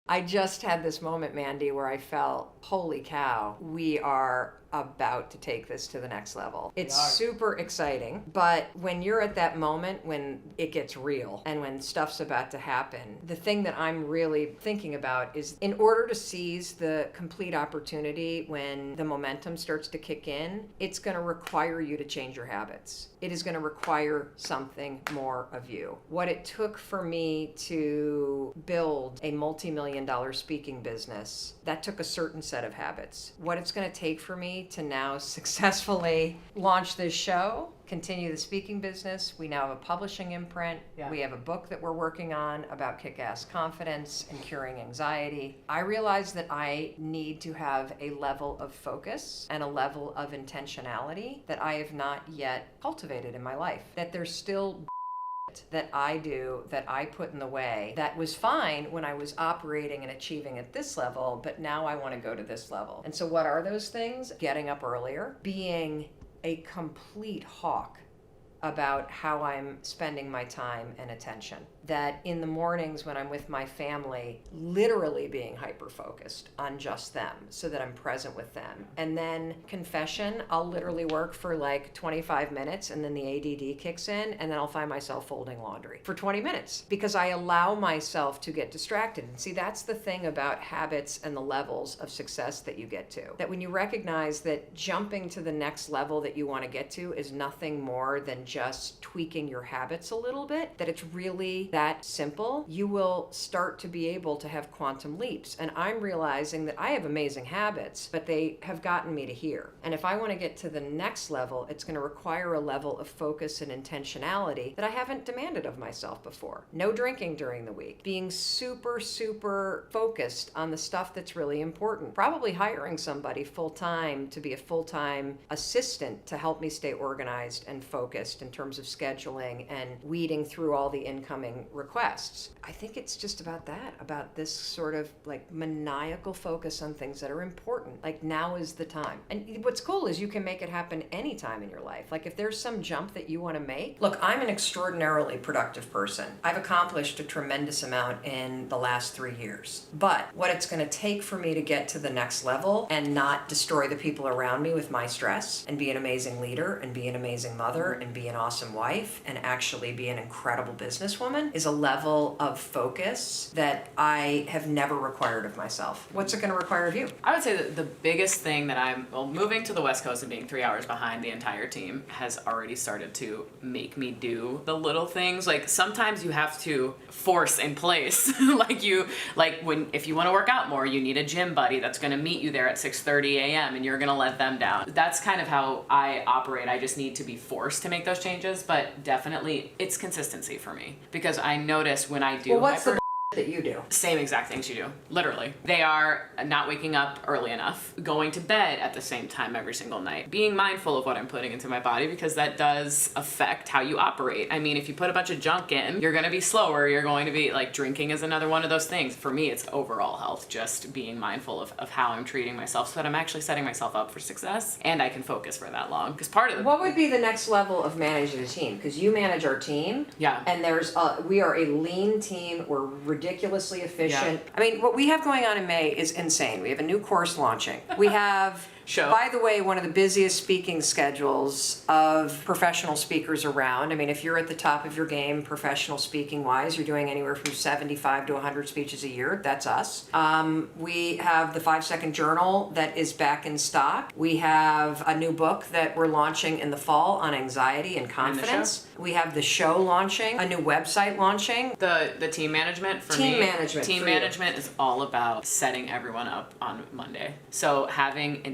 I just had this moment, Mandy, where I felt, holy cow, we are about to take this to the next level. It's super exciting, but when you're at that moment when it gets real and when stuff's about to happen, the thing that I'm really thinking about is, in order to seize the complete opportunity when the momentum starts to kick in, it's going to require you to change your habits. It is going to require something more of you. What it took for me to build a multi-million-dollar speaking business, that took a certain set of habits. What it's going to take for me to now successfully launch this show, continue the speaking business. We now have a publishing imprint. Yeah. We have a book that we're working on about kick-ass confidence and curing anxiety. I realized that I need to have a level of focus and a level of intentionality that I have not yet cultivated in my life. That there's still that I do, that I put in the way, that was fine when I was operating and achieving at this level, but now I want to go to this level. And so what are those things? Getting up earlier, being a complete hawk about how I'm spending my time and attention. That in the mornings when I'm with my family, literally being hyper-focused on just them so that I'm present with them. And then confession, I'll literally work for like 25 minutes and then the ADD kicks in and then I'll find myself folding laundry for 20 minutes because I allow myself to get distracted. And see, that's the thing about habits and the levels of success that you get to. That when you recognize that jumping to the next level that you want to get to is nothing more than just tweaking your habits a little bit, that it's really that simple, you will start to be able to have quantum leaps. And I'm realizing that I have amazing habits, but they have gotten me to here. And if I want to get to the next level, it's going to require a level of focus and intentionality that I haven't demanded of myself before. No drinking during the week. Being super, super focused on the stuff that's really important. Probably hiring somebody full-time to be a full-time assistant to help me stay organized and focused in terms of scheduling and weeding through all the incoming requests. I think it's just about that, about this sort of like maniacal focus on things that are important. Like now is the time. And what's cool is you can make it happen anytime in your life. Like if there's some jump that you want to make. Look, I'm an extraordinarily productive person. I've accomplished a tremendous amount in the last 3 years. But what it's going to take for me to get to the next level and not destroy the people around me with my stress and be an amazing leader and be an amazing mother and be an awesome wife and actually be an incredible businesswoman is a level of focus that I have never required of myself. What's it going to require of you? I would say that the biggest thing that moving to the West Coast and being 3 hours behind the entire team has already started to make me do the little things. Like sometimes you have to force in place. if you want to work out more, you need a gym buddy that's going to meet you there at 6:30 a.m. and you're going to let them down. That's kind of how I operate. I just need to be forced to make those changes, but definitely it's consistency for me because I notice when I do. Well, what's the that you do? Same exact things you do, literally. They are not waking up early enough, going to bed at the same time every single night, being mindful of what I'm putting into my body because that does affect how you operate. I mean, if you put a bunch of junk in, you're going to be slower. You're going to be like drinking is another one of those things. For me, it's overall health, just being mindful of how I'm treating myself so that I'm actually setting myself up for success and I can focus for that long. Because what would be the next level of managing a team? Because you manage our team. Yeah. And we are a lean team. We're ridiculously efficient. Yeah. I mean, what we have going on in May is insane. We have a new course launching. We have, by the way, one of the busiest speaking schedules of professional speakers around. I mean, if you're at the top of your game, professional speaking wise, you're doing anywhere from 75 to 100 speeches a year. That's us. We have the 5-second journal that is back in stock. We have a new book that we're launching in the fall on anxiety and confidence. We have the show launching, a new website launching. The team management for me. Team management is all about setting everyone up on Monday. So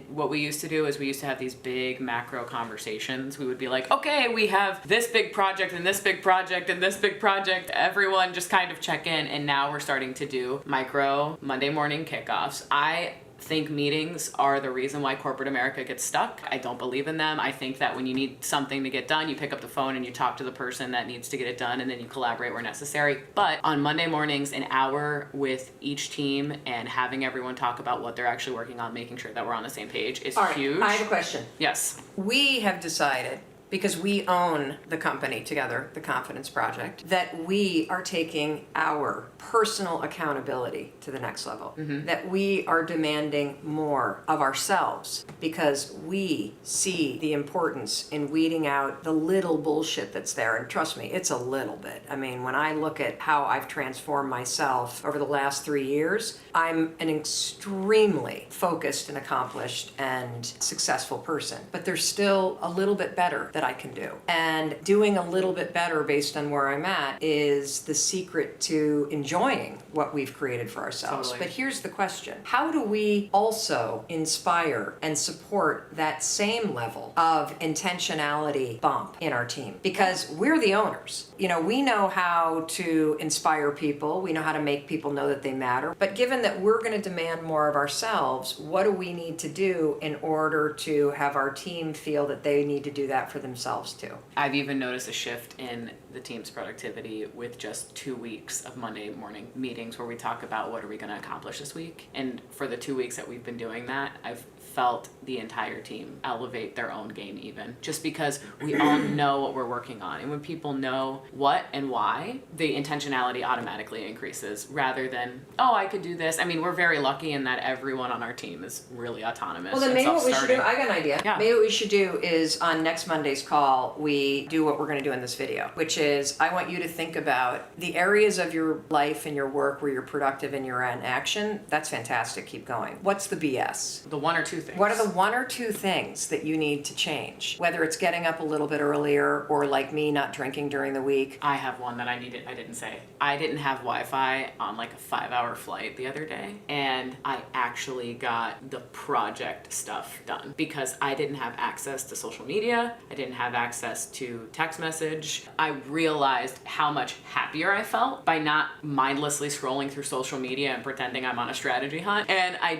what we used to do is we used to have these big macro conversations. We would be like, okay, we have this big project and this big project and this big project. Everyone just kind of check in. And now we're starting to do micro Monday morning kickoffs. I think meetings are the reason why corporate America gets stuck. I don't believe in them. I think that when you need something to get done, you pick up the phone and you talk to the person that needs to get it done and then you collaborate where necessary. But on Monday mornings, an hour with each team and having everyone talk about what they're actually working on, making sure that we're on the same page is huge. I have a question. Yes. We have decided, because we own the company together, the Confidence Project, that we are taking our personal accountability to the next level, that we are demanding more of ourselves because we see the importance in weeding out the little bullshit that's there. And trust me, it's a little bit. I mean, when I look at how I've transformed myself over the last 3 years, I'm an extremely focused and accomplished and successful person. But there's still a little bit better that I can do. And doing a little bit better based on where I'm at is the secret to enjoying what we've created for ourselves. Totally. But here's the question. How do we also inspire and support that same level of intentionality bump in our team? Because we're the owners. You know, we know how to inspire people. We know how to make people know that they matter. But given that we're going to demand more of ourselves, what do we need to do in order to have our team feel that they need to do that for themselves too? I've even noticed a shift in the team's productivity with just 2 weeks of Monday morning meetings where we talk about what are we going to accomplish this week. And for the 2 weeks that we've been doing that, I've felt the entire team elevate their own game even, just because we all know what we're working on. And when people know what and why, the intentionality automatically increases rather than, oh, I could do this. I mean, we're very lucky in that everyone on our team is really autonomous. Well, then maybe what we should do, I got an idea. Yeah. Maybe what we should do is on next Monday's call, we do what we're going to do in this video, which is I want you to think about the areas of your life and your work where you're productive and you're in action. That's fantastic. Keep going. What's the BS? The one or two things. What are the one or two things that you need to change? Whether it's getting up a little bit earlier or like me, not drinking during the week. I have one that I didn't say. I didn't have Wi-Fi on like a 5-hour flight the other day, and I actually got the project stuff done because I didn't have access to social media. I didn't have access to text message. I realized how much happier I felt by not mindlessly scrolling through social media and pretending I'm on a strategy hunt. And I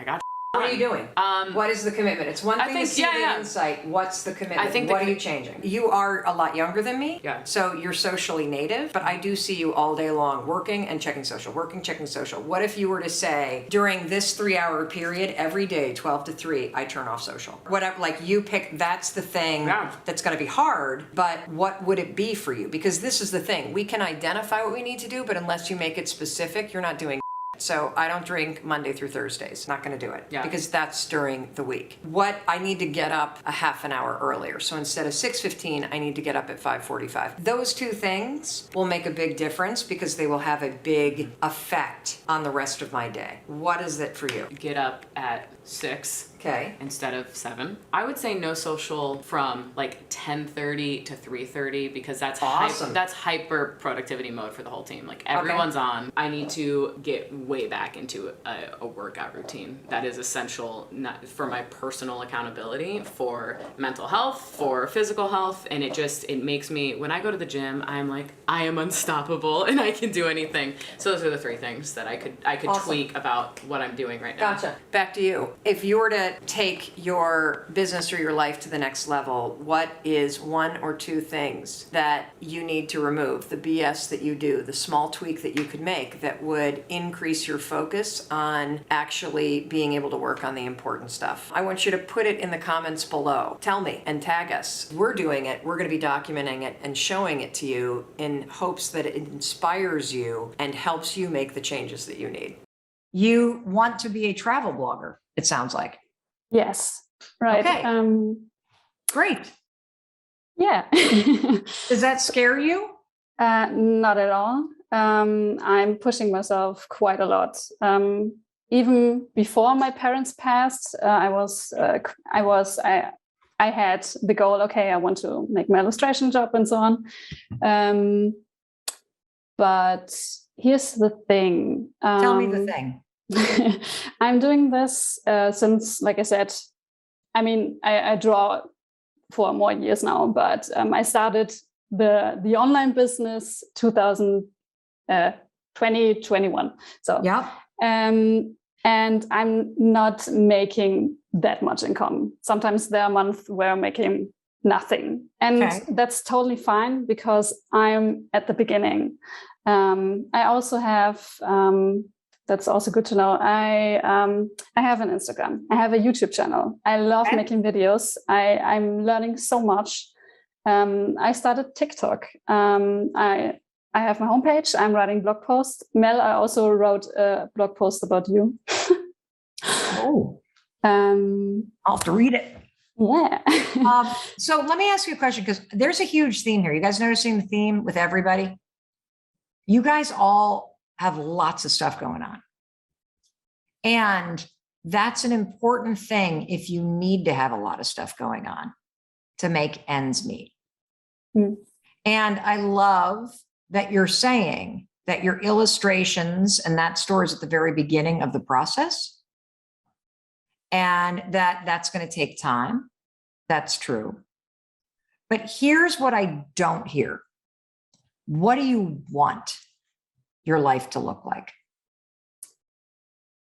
got What are you doing? What is the commitment? It's one thing to see the insight. What's the commitment? What are you changing? You are a lot younger than me, so you're socially native, but I do see you all day long working and checking social, checking social. What if you were to say, during this 3-hour period, every day, 12 to 3, I turn off social? Whatever, like you pick, that's the thing that's going to be hard, but what would it be for you? Because this is the thing. We can identify what we need to do, but unless you make it specific, you're not doing. So I don't drink Monday through Thursdays. Not going to do it because that's during the week. What I need to get up a half an hour earlier. So instead of 6:15, I need to get up at 5:45. Those two things will make a big difference because they will have a big effect on the rest of my day. What is it for you? Get up at 6. Okay. Instead of 7. I would say no social from like 10:30 to 3:30 because that's awesome. That's hyper productivity mode for the whole team. Like everyone's on. I need to get way back into a workout routine that is essential for my personal accountability, for mental health, for physical health, and it makes me, when I go to the gym, I'm like, I am unstoppable and I can do anything. So those are the 3 things that I could awesome. Tweak about what I'm doing right now. Gotcha. Back to you. If you were to take your business or your life to the next level, what is 1 or 2 things that you need to remove? The BS that you do, the small tweak that you could make that would increase your focus on actually being able to work on the important stuff. I want you to put it in the comments below. Tell me and tag us. We're doing it. We're going to be documenting it and showing it to you in hopes that it inspires you and helps you make the changes that you need. You want to be a travel blogger, it sounds like. Yes. Right. Okay. Great. Yeah. Does that scare you? Not at all. I'm pushing myself quite a lot. Even before my parents passed, I had the goal, okay, I want to make my illustration job and so on. But here's the thing. Tell me the thing. I'm doing this since, like I said, I mean, I draw for more years now, but I started the online business 2021. So yeah. And I'm not making that much income. Sometimes there are months where I'm making nothing, and that's totally fine because I'm at the beginning. I also have. That's also good to know. I have an Instagram. I have a YouTube channel. I love making videos. I'm learning so much. I started TikTok. I have my homepage. I'm writing blog posts. Mel, I also wrote a blog post about you. Oh, I'll have to read it. Yeah. So let me ask you a question, because there's a huge theme here. You guys noticing the theme with everybody? You guys all have lots of stuff going on. And that's an important thing if you need to have a lot of stuff going on to make ends meet. Mm. And I love that you're saying that your illustrations and that store is at the very beginning of the process, and that's going to take time. That's true. But here's what I don't hear. What do you want your life to look like?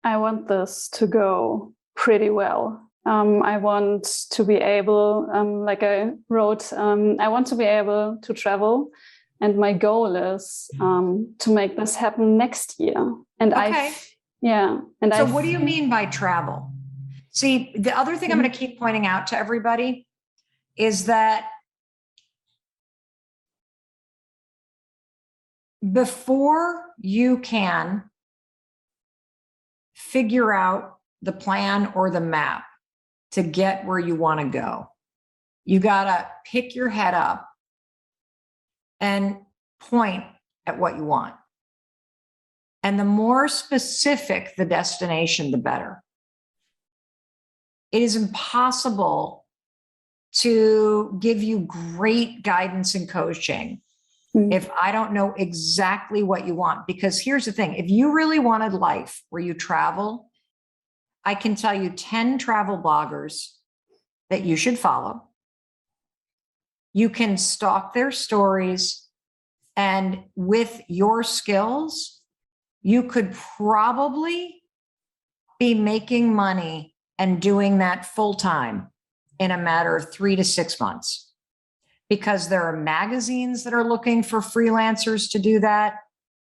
I want this to go pretty well. I want to be able, like I wrote, I want to be able to travel. And my goal is to make this happen next year. And okay. And so what do you mean by travel? See, the other thing I'm going to keep pointing out to everybody is that before you can figure out the plan or the map to get where you want to go, you got to pick your head up and point at what you want. And the more specific the destination, the better. It is impossible to give you great guidance and coaching if I don't know exactly what you want. Because here's the thing, if you really wanted life where you travel, I can tell you 10 travel bloggers that you should follow. You can stalk their stories, and with your skills, you could probably be making money and doing that full time in a matter of 3 to 6 months. Because there are magazines that are looking for freelancers to do that.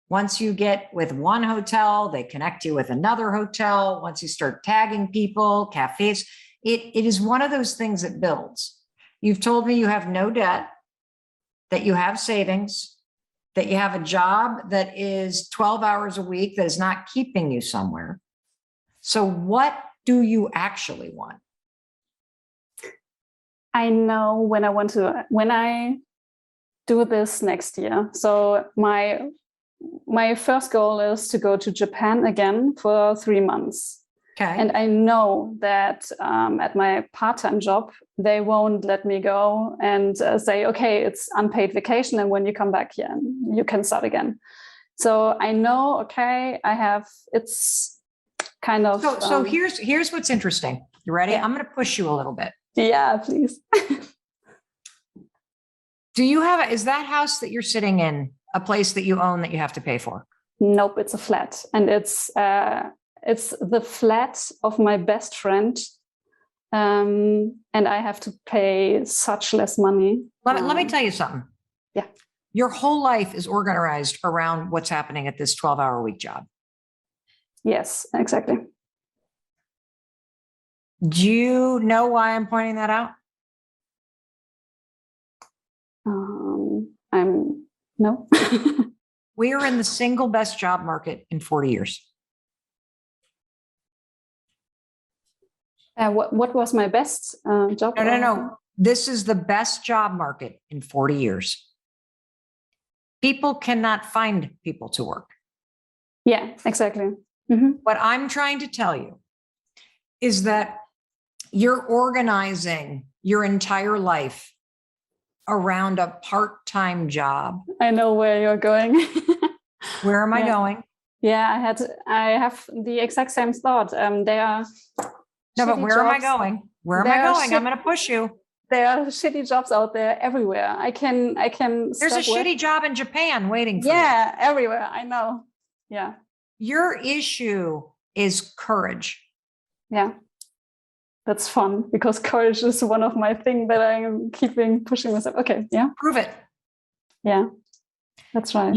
Once you get with one hotel, they connect you with another hotel. Once you start tagging people, cafes, it is one of those things that builds. You've told me you have no debt, that you have savings, that you have a job that is 12 hours a week that is not keeping you somewhere. So what do you actually want? I know when I do this next year. So my first goal is to go to Japan again for 3 months. Okay. And I know that at my part-time job, they won't let me go and say, okay, it's unpaid vacation. And when you come back here, you can start again. So I know, okay, it's kind of. So here's what's interesting. You ready? Yeah. I'm going to push you a little bit. Yeah, please. Do you have, is that house that you're sitting in a place that you own that you have to pay for? Nope, it's a flat. And it's the flat of my best friend. And I have to pay such less money. Let me tell you something. Yeah. Your whole life is organized around what's happening at this 12-hour-a-week job. Yes, exactly. Do you know why I'm pointing that out? No. We are in the single best job market in 40 years. What was my best job? No. This is the best job market in 40 years. People cannot find people to work. Yeah, exactly. Mm-hmm. What I'm trying to tell you is that you're organizing your entire life around a part-time job. I know where you're going. Where am I going? Yeah, I have the exact same thought. They are. No, but where am I going? Where am I going? I'm going to push you. There are shitty jobs out there everywhere. I can. There's a shitty job in Japan waiting for you. Yeah, everywhere. I know. Yeah. Your issue is courage. Yeah. That's fun because courage is one of my things that I'm keeping pushing myself. Okay. Yeah. Prove it. Yeah. That's right.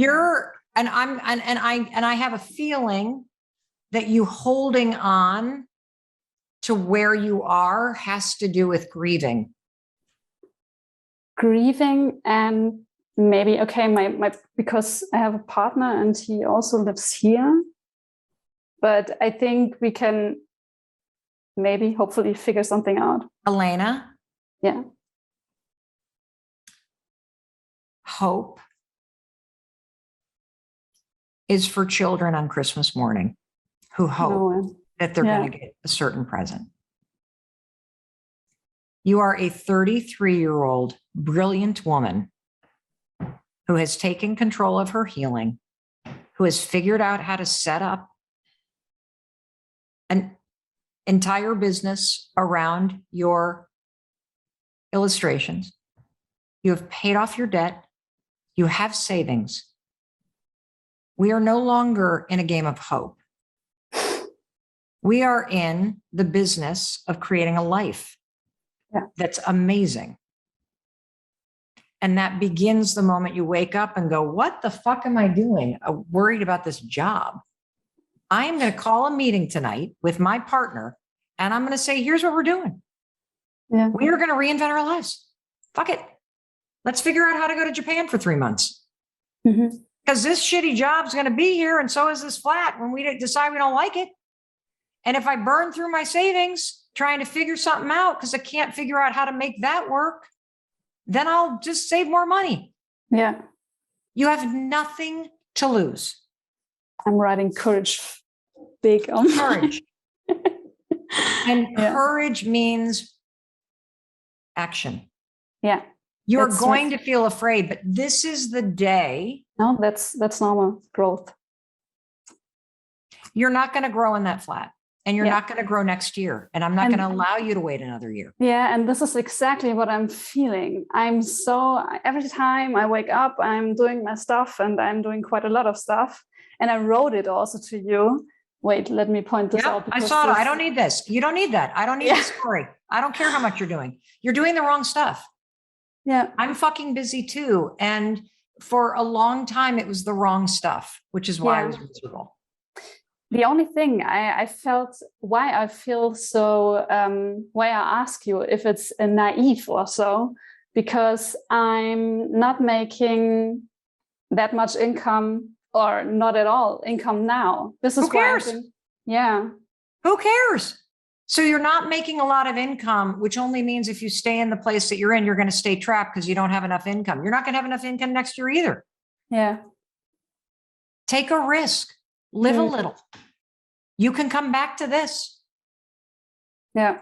I have a feeling that you holding on to where you are has to do with grieving. grieving and maybe, okay, my because I have a partner and he also lives here. But I think we can maybe hopefully figure something out. Elena? Yeah. Hope is for children on Christmas morning who hope that they're going to get a certain present. You are a 33-year-old brilliant woman who has taken control of her healing, who has figured out how to set up an entire business around your illustrations. You have paid off your debt. You have savings. We are no longer in a game of hope. We are in the business of creating a life that's amazing. And that begins the moment you wake up and go, what the fuck am I doing? I'm worried about this job. I am going to call a meeting tonight with my partner, and I'm going to say, here's what we're doing. Yeah. We are going to reinvent our lives. Fuck it. Let's figure out how to go to Japan for 3 months. Because this shitty job's going to be here, and so is this flat when we decide we don't like it. And if I burn through my savings trying to figure something out because I can't figure out how to make that work, then I'll just save more money. Yeah. You have nothing to lose. I'm writing courage big on courage. And courage means action. Yeah. You're going to feel afraid, but this is the day. No, that's normal growth. You're not going to grow in that flat. And you're not going to grow next year. And I'm not going to allow you to wait another year. Yeah. And this is exactly what I'm feeling. Every time I wake up, I'm doing my stuff, and I'm doing quite a lot of stuff. And I wrote it also to you. Wait, let me point this out. I saw it. I don't need this. You don't need that. I don't need this story. I don't care how much you're doing. You're doing the wrong stuff. Yeah. I'm fucking busy too. And for a long time, it was the wrong stuff, which is why I was miserable. The only thing I felt, why I feel so, why I ask you if it's a naive or so, because I'm not making that much income or not at all income now. This is who cares? Who cares? So you're not making a lot of income, which only means if you stay in the place that you're in, you're going to stay trapped because you don't have enough income. You're not going to have enough income next year either. Yeah. Take a risk. Live a little. You can come back to this. Yeah.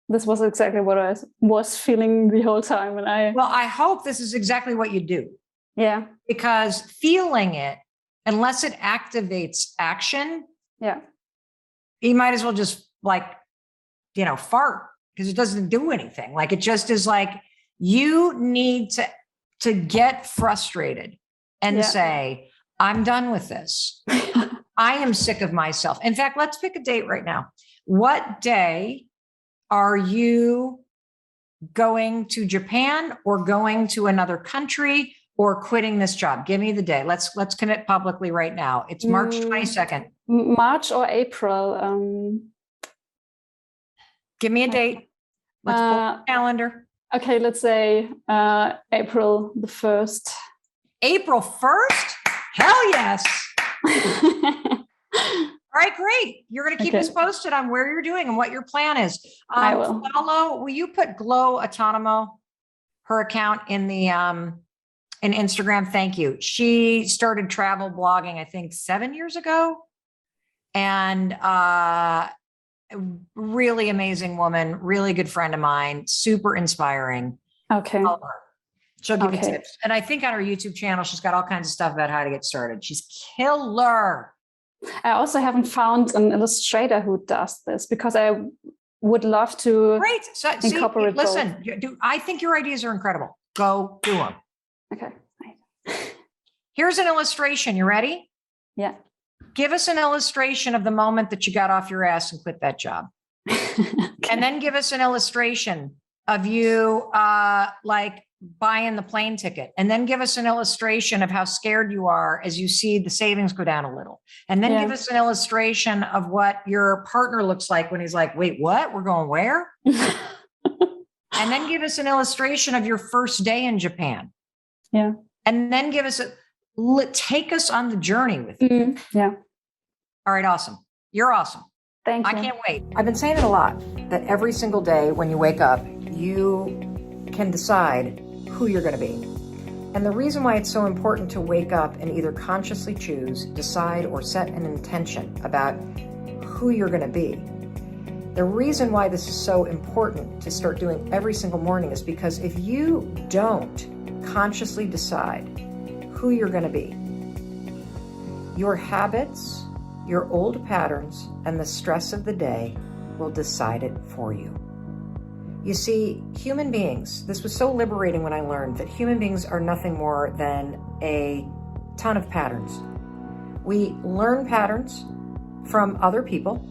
This was exactly what I was feeling the whole time. And I hope this is exactly what you do. Yeah. Because feeling it, unless it activates action, you might as well just fart, because it doesn't do anything. Like, it just is like, you need to get frustrated and say, I'm done with this. I am sick of myself. In fact, let's pick a date right now. What day are you going to Japan or going to another country or quitting this job? Give me the day. Let's commit publicly right now. It's March 22nd. March or April. Give me a date. Let's pull the calendar. Okay, let's say April the 1st. April 1st? Hell yes. All right, great. You're going to keep us posted on where you're doing and what your plan is. I will. Will you put Glow Autonomo, her account, in the in Instagram? Thank you. She started travel blogging, I think 7 years ago. And really amazing woman, really good friend of mine, super inspiring. Okay. She'll give you tips. And I think on her YouTube channel, she's got all kinds of stuff about how to get started. She's killer. I also haven't found an illustrator who does this, because I would love to incorporate both. Listen, I think your ideas are incredible. Go do them. Okay. Here's an illustration. You ready? Yeah. Give us an illustration of the moment that you got off your ass and quit that job. And then give us an illustration of you buying the plane ticket. And then give us an illustration of how scared you are as you see the savings go down a little. And then give us an illustration of what your partner looks like when he's like, wait, what? We're going where? And then give us an illustration of your first day in Japan. Yeah. And then take us on the journey with you. Yeah. All right, awesome. You're awesome. Thank you. I can't wait. I've been saying it a lot, that every single day when you wake up, you can decide who you're going to be. And the reason why it's so important to wake up and either consciously choose, decide, or set an intention about who you're going to be. The reason why this is so important to start doing every single morning is because if you don't consciously decide who you're going to be, your habits, your old patterns, and the stress of the day will decide it for you. You see, human beings, this was so liberating when I learned that human beings are nothing more than a ton of patterns. We learn patterns from other people,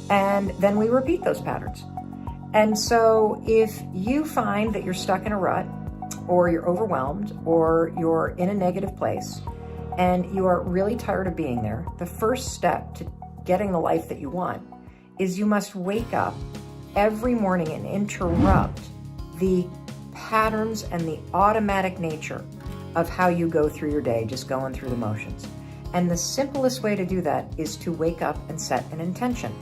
and then we repeat those patterns. And so if you find that you're stuck in a rut, or you're overwhelmed, or you're in a negative place, and you are really tired of being there, the first step to getting the life that you want is you must wake up every morning and interrupt the patterns and the automatic nature of how you go through your day, just going through the motions. And the simplest way to do that is to wake up and set an intention.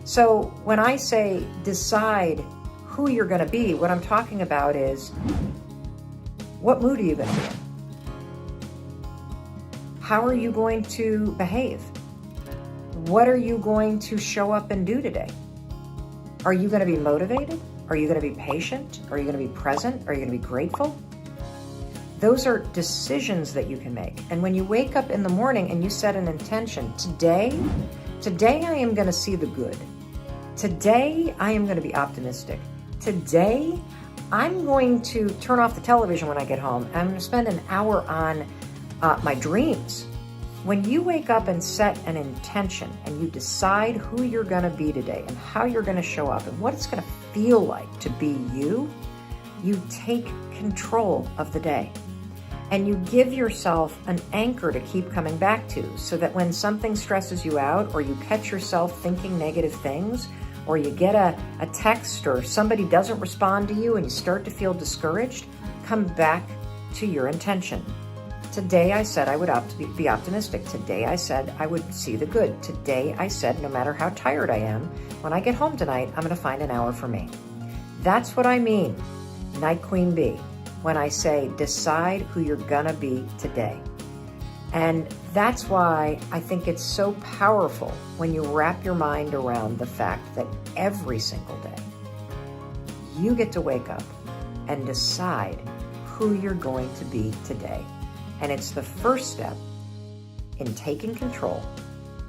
So when I say decide who you're going to be, what I'm talking about is, what mood are you going to be in? How are you going to behave? What are you going to show up and do today? Are you going to be motivated? Are you going to be patient? Are you going to be present? Are you going to be grateful? Those are decisions that you can make. And when you wake up in the morning and you set an intention, today I am going to see the good. Today I am going to be optimistic. Today I'm going to turn off the television when I get home. And I'm going to spend an hour on my dreams. When you wake up and set an intention and you decide who you're going to be today and how you're going to show up and what it's going to feel like to be you, you take control of the day. And you give yourself an anchor to keep coming back to, so that when something stresses you out, or you catch yourself thinking negative things, or you get a text, or somebody doesn't respond to you and you start to feel discouraged, come back to your intention. Today I said I would be optimistic. Today I said I would see the good. Today I said no matter how tired I am, when I get home tonight, I'm going to find an hour for me. That's what I mean, Night Queen Bee, when I say decide who you're going to be today. And that's why I think it's so powerful when you wrap your mind around the fact that every single day you get to wake up and decide who you're going to be today. And it's the first step in taking control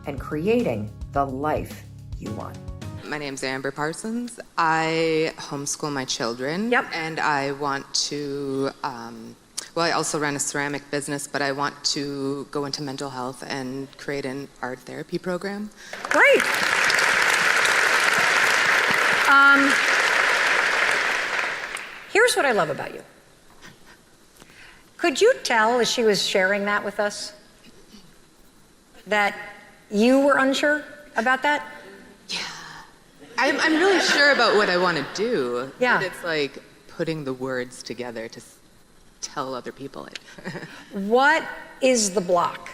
and creating the life you want. My name's Amber Parsons. I homeschool my children. Yep. And I want to, I also run a ceramic business, but I want to go into mental health and create an art therapy program. Great. Here's what I love about you. Could you tell, as she was sharing that with us, that you were unsure about that? Yeah. I'm really sure about what I want to do. Yeah. But it's like putting the words together to tell other people it. What is the block?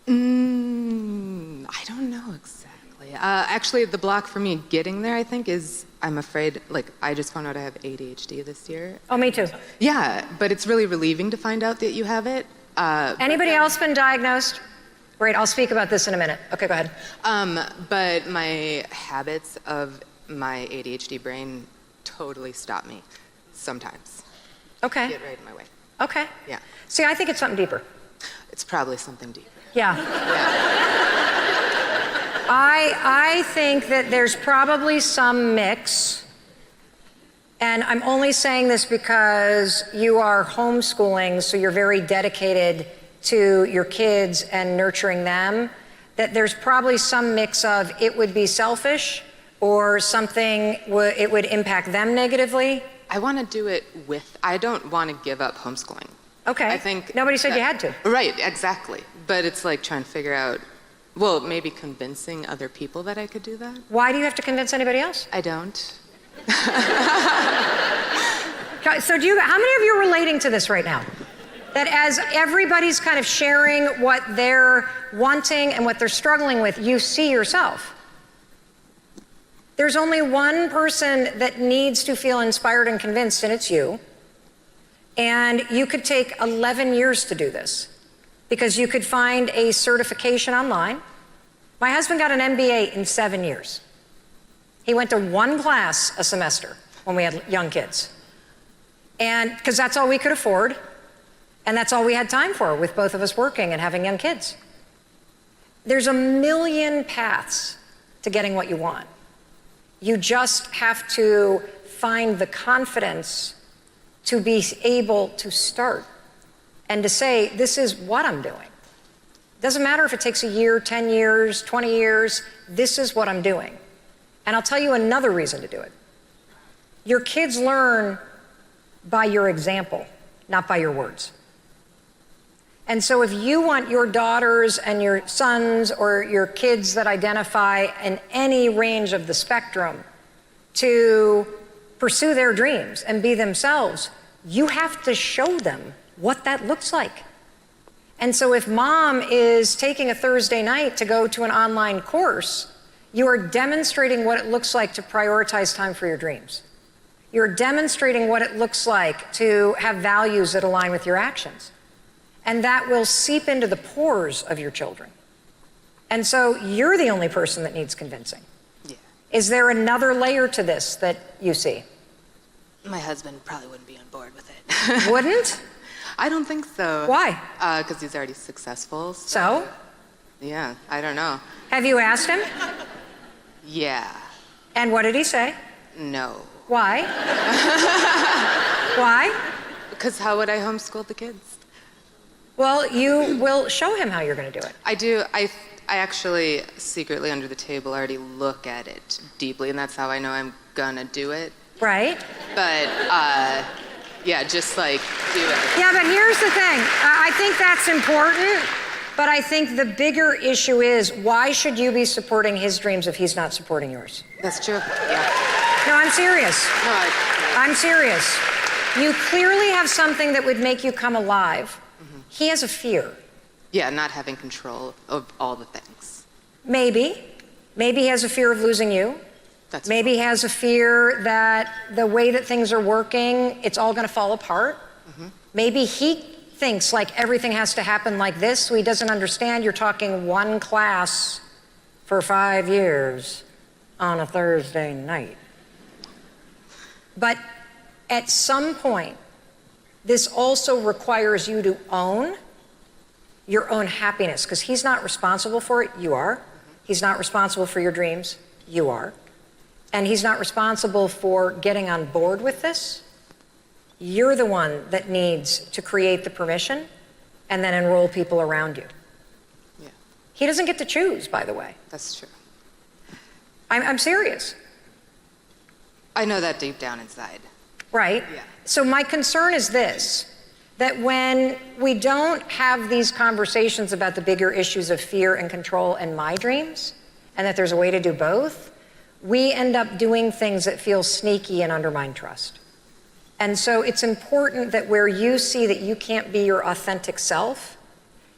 I don't know exactly. Actually, the block for me getting there, I think, is I'm afraid, I just found out I have ADHD this year. Oh, me too. Yeah, but it's really relieving to find out that you have it. Anybody else been diagnosed? Great, I'll speak about this in a minute. Okay, go ahead. But my habits of my ADHD brain totally stop me sometimes. Okay. Get right in my way. Okay. Yeah. See, I think it's something deeper. It's probably something deeper. Yeah. I think that there's probably some mix, and I'm only saying this because you are homeschooling, so you're very dedicated to your kids and nurturing them, that there's probably some mix of it would be selfish or something, it would impact them negatively. I want to do it I don't want to give up homeschooling. Okay. I think nobody said you had to. Right, exactly. But it's like trying to figure out, maybe convincing other people that I could do that. Why do you have to convince anybody else? I don't. So how many of you are relating to this right now? That as everybody's kind of sharing what they're wanting and what they're struggling with, you see yourself. There's only one person that needs to feel inspired and convinced, and it's you. And you could take 11 years to do this because you could find a certification online. My husband got an MBA in 7 years. He went to one class a semester when we had young kids. And because that's all we could afford. And that's all we had time for with both of us working and having young kids. There's a million paths to getting what you want. You just have to find the confidence to be able to start and to say, this is what I'm doing. Doesn't matter if it takes a year, 10 years, 20 years, this is what I'm doing. And I'll tell you another reason to do it. Your kids learn by your example, not by your words. And so if you want your daughters and your sons or your kids that identify in any range of the spectrum to pursue their dreams and be themselves, you have to show them what that looks like. And so if mom is taking a Thursday night to go to an online course, you are demonstrating what it looks like to prioritize time for your dreams. You're demonstrating what it looks like to have values that align with your actions. And that will seep into the pores of your children. And so you're the only person that needs convincing. Yeah. Is there another layer to this that you see? My husband probably wouldn't be on board with it. Wouldn't? I don't think so. Why? Because he's already successful. So? Yeah, I don't know. Have you asked him? Yeah. And what did he say? No. Why? Why? Because how would I homeschool the kids? Well, you will show him how you're going to do it. I do. I actually secretly under the table already look at it deeply, and that's how I know I'm gonna do it. Right? But yeah, just like do it. Yeah, but here's the thing. I think that's important, but I think the bigger issue is why should you be supporting his dreams if he's not supporting yours? That's true. Yeah. No, I'm serious. No, I'm serious. You clearly have something that would make you come alive. He has a fear. Yeah, not having control of all the things. Maybe. Maybe he has a fear of losing you. That's Maybe he has a fear that the way that things are working, it's all going to fall apart. Maybe he thinks like everything has to happen like this, so he doesn't understand you're talking one class for 5 years on a Thursday night. But at some point, this also requires you to own your own happiness, because he's not responsible for it, you are. He's not responsible for your dreams, you are. And he's not responsible for getting on board with this. You're the one that needs to create the permission and then enroll people around you. Yeah. He doesn't get to choose, by the way. That's true. I'm serious. I know that deep down inside. Right? Yeah. So my concern is this, that when we don't have these conversations about the bigger issues of fear and control and my dreams, and that there's a way to do both, we end up doing things that feel sneaky and undermine trust. And so it's important that where you see that you can't be your authentic self,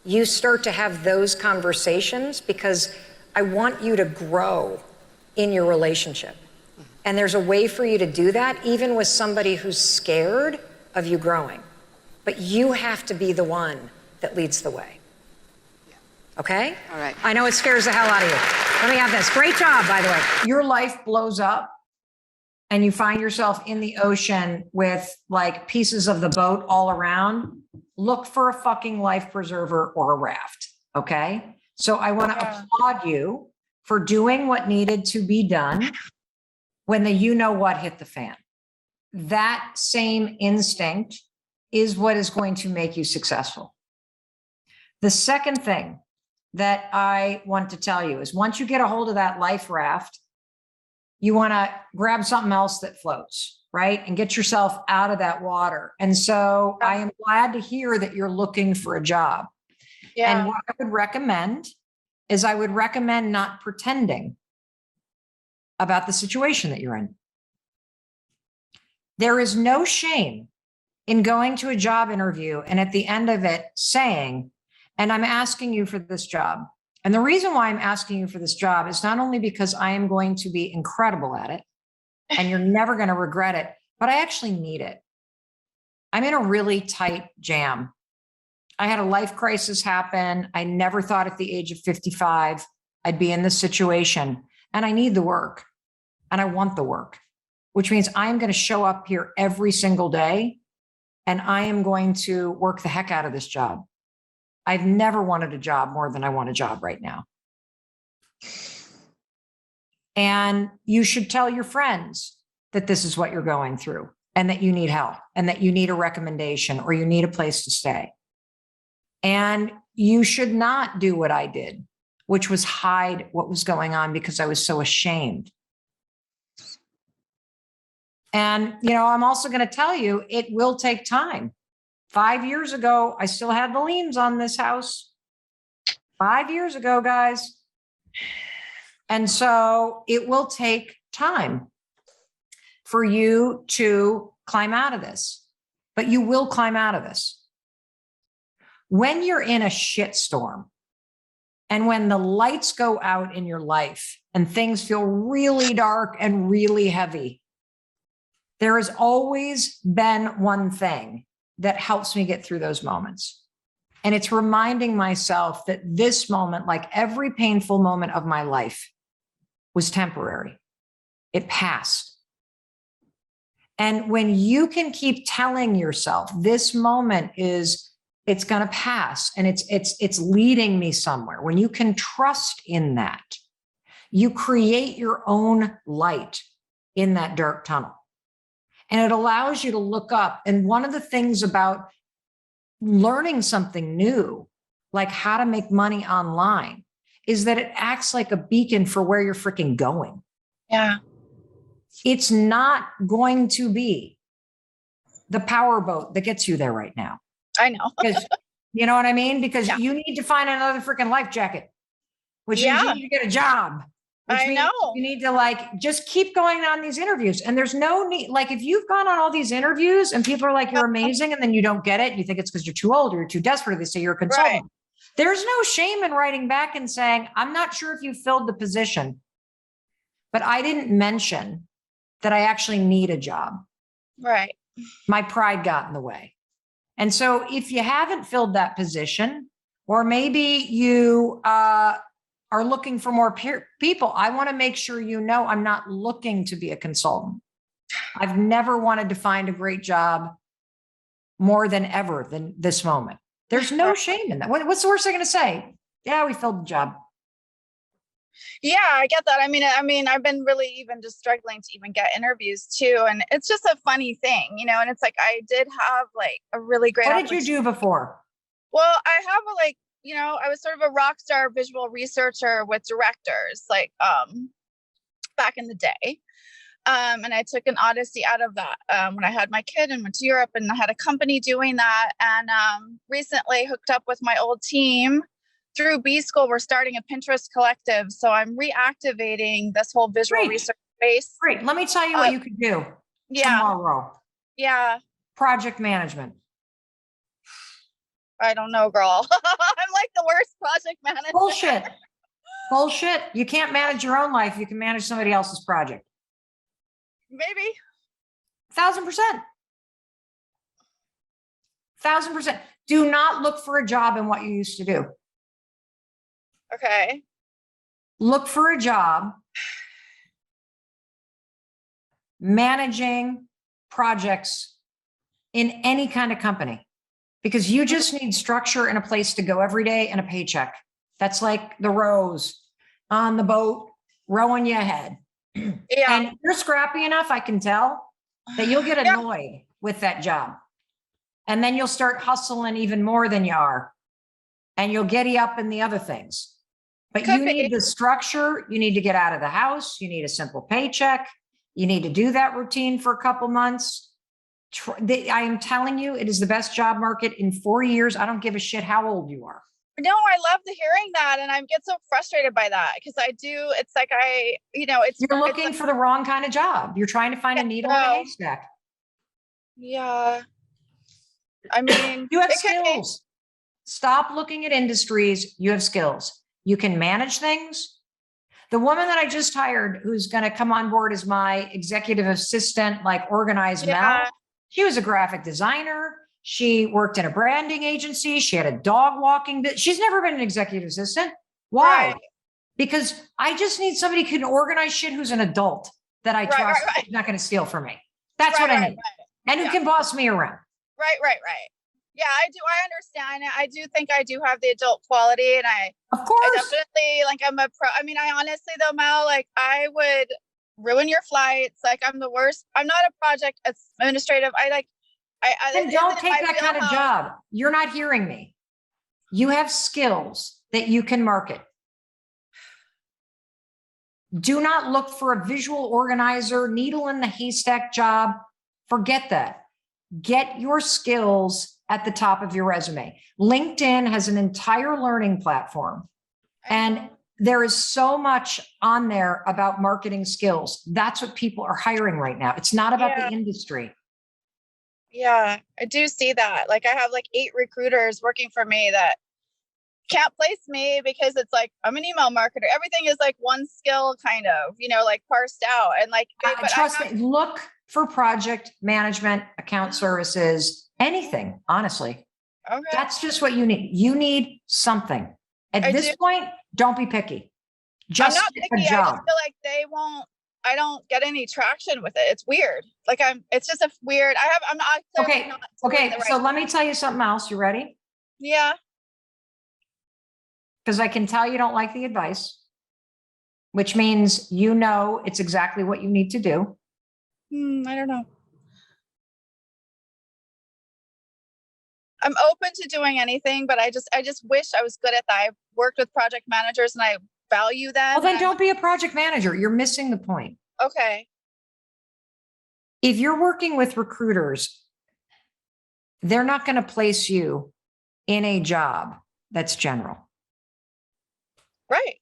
you start to have those conversations, because I want you to grow in your relationship. And there's a way for you to do that, even with somebody who's scared of you growing. But you have to be the one that leads the way. Okay? All right. I know it scares the hell out of you. Let me have this. Great job, by the way. Your life blows up and you find yourself in the ocean with like pieces of the boat all around. Look for a fucking life preserver or a raft. Okay? So I want to applaud you for doing what needed to be done when the you know what hit the fan. That same instinct is what is going to make you successful. The second thing that I want to tell you is once you get a hold of that life raft, you want to grab something else that floats, right? And get yourself out of that water. And so I am glad to hear that you're looking for a job. Yeah. And what I would recommend is I would recommend not pretending about the situation that you're in. There is no shame in going to a job interview and at the end of it saying, and I'm asking you for this job. And the reason why I'm asking you for this job is not only because I am going to be incredible at it and you're never going to regret it, but I actually need it. I'm in a really tight jam. I had a life crisis happen. I never thought at the age of 55 I'd be in this situation, and I need the work and I want the work, which means I'm going to show up here every single day and I am going to work the heck out of this job. I've never wanted a job more than I want a job right now. And you should tell your friends that this is what you're going through and that you need help and that you need a recommendation or you need a place to stay. And you should not do what I did, which was hide what was going on because I was so ashamed. And, you know, I'm also going to tell you, it will take time. 5 years ago, I still had the liens on this house. 5 years ago, guys. And so it will take time for you to climb out of this, but you will climb out of this. When you're in a shitstorm and when the lights go out in your life and things feel really dark and really heavy, there has always been one thing that helps me get through those moments. And it's reminding myself that this moment, like every painful moment of my life, was temporary. It passed. And when you can keep telling yourself this moment it's going to pass and it's leading me somewhere, when you can trust in that, you create your own light in that dark tunnel. And it allows you to look up. And one of the things about learning something new, like how to make money online, is that it acts like a beacon for where you're freaking going. Yeah. It's not going to be the power boat that gets you there right now. I know. Because, you know what I mean? Because Yeah. you need to find another freaking life jacket, which means you need to get a job. Which I means know. you need to like just keep going on these interviews. And there's no need, like if you've gone on all these interviews and people are like, you're amazing, and then you don't get it, you think it's because you're too old or you're too desperate, they say you're a consultant. Right. There's no shame in writing back and saying, I'm not sure if you filled the position, but I didn't mention that I actually need a job. Right. My pride got in the way. And so if you haven't filled that position, or maybe you are looking for more people, I want to make sure you know I'm not looking to be a consultant. I've never wanted to find a great job more than ever than this moment. There's no shame in that. What's the worst they're going to say? Yeah, we filled the job. Yeah, I get that. I mean, I've been really even just struggling to even get interviews too. And it's just a funny thing, you know, and it's like, I did have like a really great What did you do before? Well, I have a, like, you know, I was sort of a rock star visual researcher with directors, like, back in the day. And I took an odyssey out of that when I had my kid and went to Europe, and I had a company doing that. And recently hooked up with my old team through B School. We're starting a Pinterest collective. So I'm reactivating this whole visual research space. Great. Let me tell you what you could do tomorrow. Yeah. Project management. I don't know, girl. I'm like the worst project manager. Bullshit. Bullshit. You can't manage your own life. You can manage somebody else's project. Maybe. 1,000%. 1,000%. Do not look for a job in what you used to do. Okay. Look for a job managing projects in any kind of company, because you just need structure and a place to go every day and a paycheck. That's like the rows on the boat rowing you ahead. Yeah. And you're scrappy enough, I can tell, that you'll get annoyed with that job. And then you'll start hustling even more than you are. And you'll giddy up in the other things. But you need the structure. You need to get out of the house. You need a simple paycheck. You need to do that routine for a couple months. I am telling you, it is the best job market in 4 years. I don't give a shit how old you are. No, I love hearing that. And I get so frustrated by that because it's like you're looking for the wrong kind of job. You're trying to find a needle in a haystack. Yeah. I mean, You have it could be. skills. Stop looking at industries. You have skills. You can manage things. The woman that I just hired, who's going to come on board as my executive assistant, like organize Mel, Yeah. she was a graphic designer. She worked in a branding agency. She had a dog walking. She's never been an executive assistant. Why? Right. Because I just need somebody who can organize shit who's an adult that I trust right. is not going to steal from me. That's Right, what I right, need. And who Yeah. can boss me around. Right. Yeah, I do. I understand it. I do think I do have the adult quality, and Of I course. definitely like. I'm a pro. I mean, I honestly though, Mel, like I would ruin your flights. Like I'm the worst. I'm not a project administrative. I Then it don't isn't take my that kind of wheelhouse. job. You're not hearing me. You have skills that you can market. Do not look for a visual organizer, needle in the haystack job. Forget that. Get your skills at the top of your resume. LinkedIn has an entire learning platform, and there is so much on there about marketing skills. That's what people are hiring right now. It's not about the industry. Yeah, I do see that. Like I have like 8 recruiters working for me that can't place me because it's like I'm an email marketer. Everything is like one skill kind of, like parsed out. And like Trust me, look for project management, account services, anything, honestly. Okay. That's just what you need. You need something. At this point, don't be picky. Just I'm not picky. a job. I just feel like I don't get any traction with it. It's weird. Like it's just a weird, I'm not. Okay. So let me tell you something else. You ready? Yeah. Because I can tell you don't like the advice, which means it's exactly what you need to do. I don't know. I'm open to doing anything, but I just wish I was good at that. I've worked with project managers and I value them. Well, then don't be a project manager. You're missing the point. Okay. If you're working with recruiters, they're not going to place you in a job that's general. Right.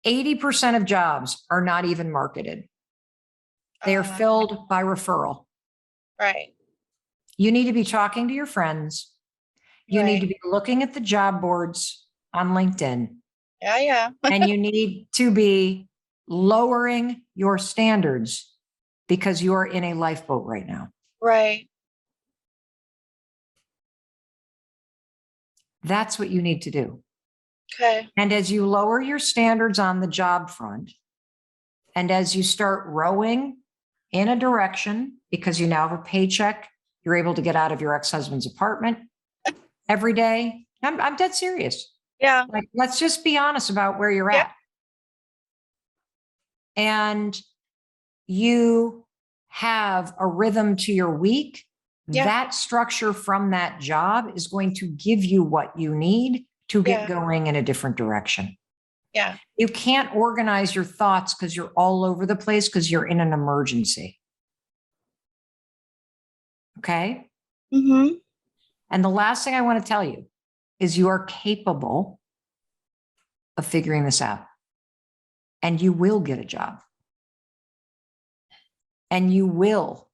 80% of jobs are not even marketed. They are filled by referral. Right. You need to be talking to your friends. You need to be looking at the job boards on LinkedIn. Yeah. And you need to be lowering your standards because you are in a lifeboat right now. Right. That's what you need to do. Okay. And as you lower your standards on the job front, and as you start rowing in a direction, because you now have a paycheck, you're able to get out of your ex-husband's apartment every day. I'm dead serious. Yeah. Like, let's just be honest about where you're at. And you have a rhythm to your week. That structure from that job is going to give you what you need to get going in a different direction. Yeah. You can't organize your thoughts because you're all over the place because you're in an emergency. Okay? Mm-hmm. And the last thing I want to tell you is you are capable of figuring this out. And you will get a job. And you will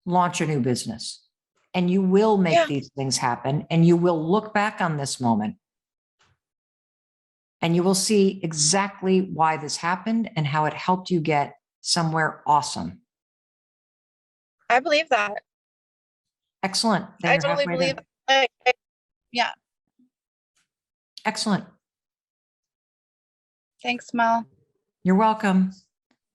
launch a new business. And you will make these things happen. And you will look back on this moment. And you will see exactly why this happened and how it helped you get somewhere awesome. I believe that. Excellent. I totally believe it. Yeah. Excellent. Thanks, Mel. You're welcome.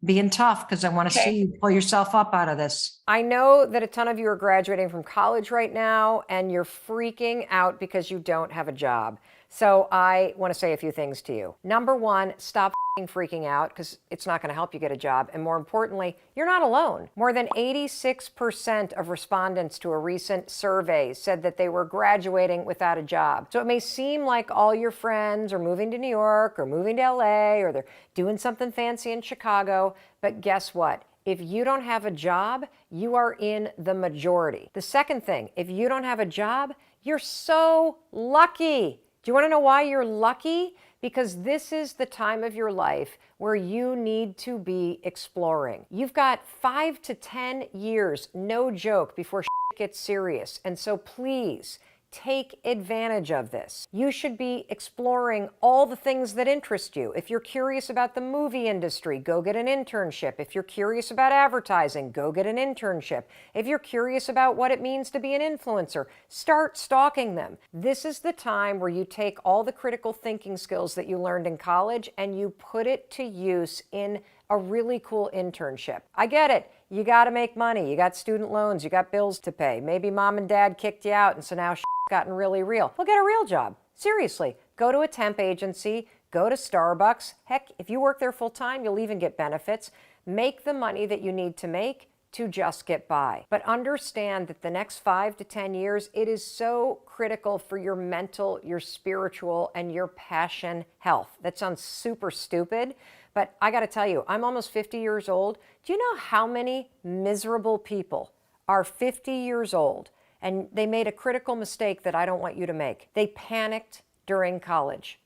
Being tough because I want to see you pull yourself up out of this. I know that a ton of you are graduating from college right now and you're freaking out because you don't have a job. So I want to say a few things to you. Number one, stop freaking out because it's not going to help you get a job. And more importantly, you're not alone. More than 86% of respondents to a recent survey said that they were graduating without a job. So it may seem like all your friends are moving to New York or moving to LA or they're doing something fancy in Chicago, but guess what? If you don't have a job, you are in the majority. The second thing, if you don't have a job, you're so lucky. Do you want to know why you're lucky? because this is the time of your life where you need to be exploring. You've got 5 to 10 years, no joke, before shit gets serious. And so please, take advantage of this. You should be exploring all the things that interest you. If you're curious about the movie industry, go get an internship. If you're curious about advertising, go get an internship. If you're curious about what it means to be an influencer, start stalking them. This is the time where you take all the critical thinking skills that you learned in college and you put it to use in a really cool internship. I get it. You got to make money. You got student loans. You got bills to pay. Maybe mom and dad kicked you out, and so now gotten really real. Well, get a real job. Seriously. Go to a temp agency. Go to Starbucks. Heck, if you work there full time, you'll even get benefits. Make the money that you need to make to just get by. But understand that the next 5 to 10 years, it is so critical for your mental, your spiritual, and your passion health. That sounds super stupid, but I got to tell you, I'm almost 50 years old. Do you know how many miserable people are 50 years old and they made a critical mistake that I don't want you to make? They panicked during college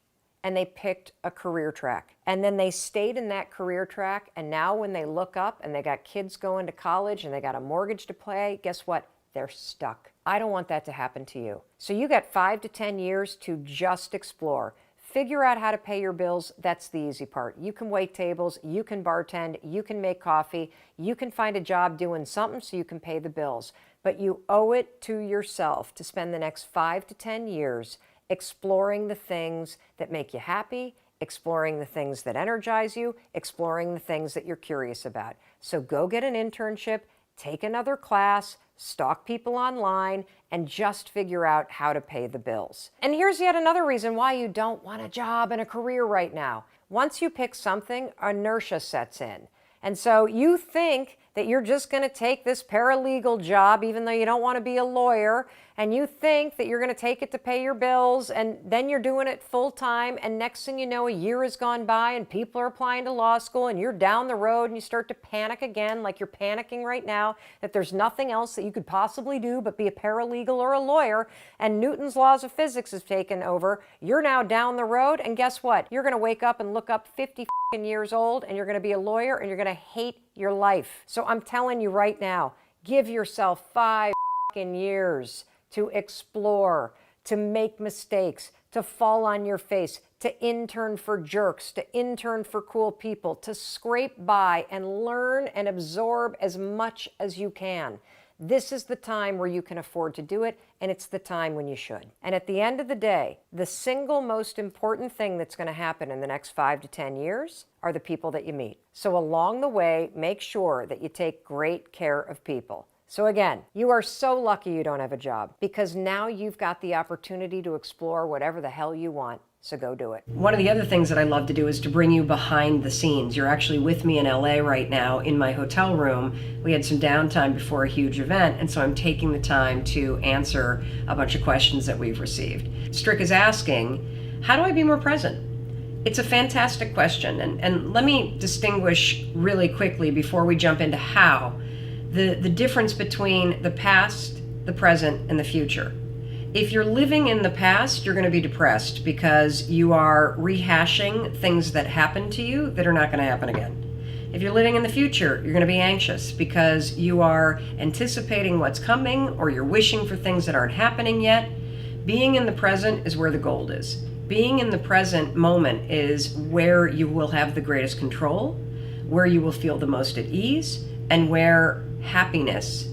and they picked a career track. And then they stayed in that career track, and now when they look up and they got kids going to college and they got a mortgage to pay, guess what? They're stuck. I don't want that to happen to you. So you got 5 to 10 years to just explore. Figure out how to pay your bills. That's the easy part. You can wait tables, you can bartend, you can make coffee, you can find a job doing something so you can pay the bills. But you owe it to yourself to spend the next 5 to 10 years exploring the things that make you happy, exploring the things that energize you, exploring the things that you're curious about. So go get an internship, take another class, stalk people online, and just figure out how to pay the bills. And here's yet another reason why you don't want a job and a career right now. Once you pick something, inertia sets in. And so you think that you're just going to take this paralegal job, even though you don't want to be a lawyer, and you think that you're going to take it to pay your bills, and then you're doing it full time, and next thing you know, a year has gone by, and people are applying to law school, and you're down the road, and you start to panic again, like you're panicking right now, that there's nothing else that you could possibly do but be a paralegal or a lawyer, and Newton's laws of physics have taken over. You're now down the road, and guess what? You're going to wake up and look up 50 years old, and you're going to be a lawyer, and you're going to hate your life. So I'm telling you right now, give yourself 5 years to explore, to make mistakes, to fall on your face, to intern for jerks, to intern for cool people, to scrape by and learn and absorb as much as you can. This is the time where you can afford to do it, and it's the time when you should. And at the end of the day, the single most important thing that's going to happen in the next 5 to 10 years are the people that you meet. So along the way, make sure that you take great care of people. So again, you are so lucky you don't have a job, because now you've got the opportunity to explore whatever the hell you want. So go do it. One of the other things that I love to do is to bring you behind the scenes. You're actually with me in LA right now in my hotel room. We had some downtime before a huge event, and so I'm taking the time to answer a bunch of questions that we've received. Strick is asking, how do I be more present? It's a fantastic question, and let me distinguish really quickly before we jump into how, the difference between the past, the present, and the future. If you're living in the past, you're going to be depressed because you are rehashing things that happened to you that are not going to happen again. If you're living in the future, you're going to be anxious because you are anticipating what's coming, or you're wishing for things that aren't happening yet. Being in the present is where the gold is. Being in the present moment is where you will have the greatest control, where you will feel the most at ease, and where happiness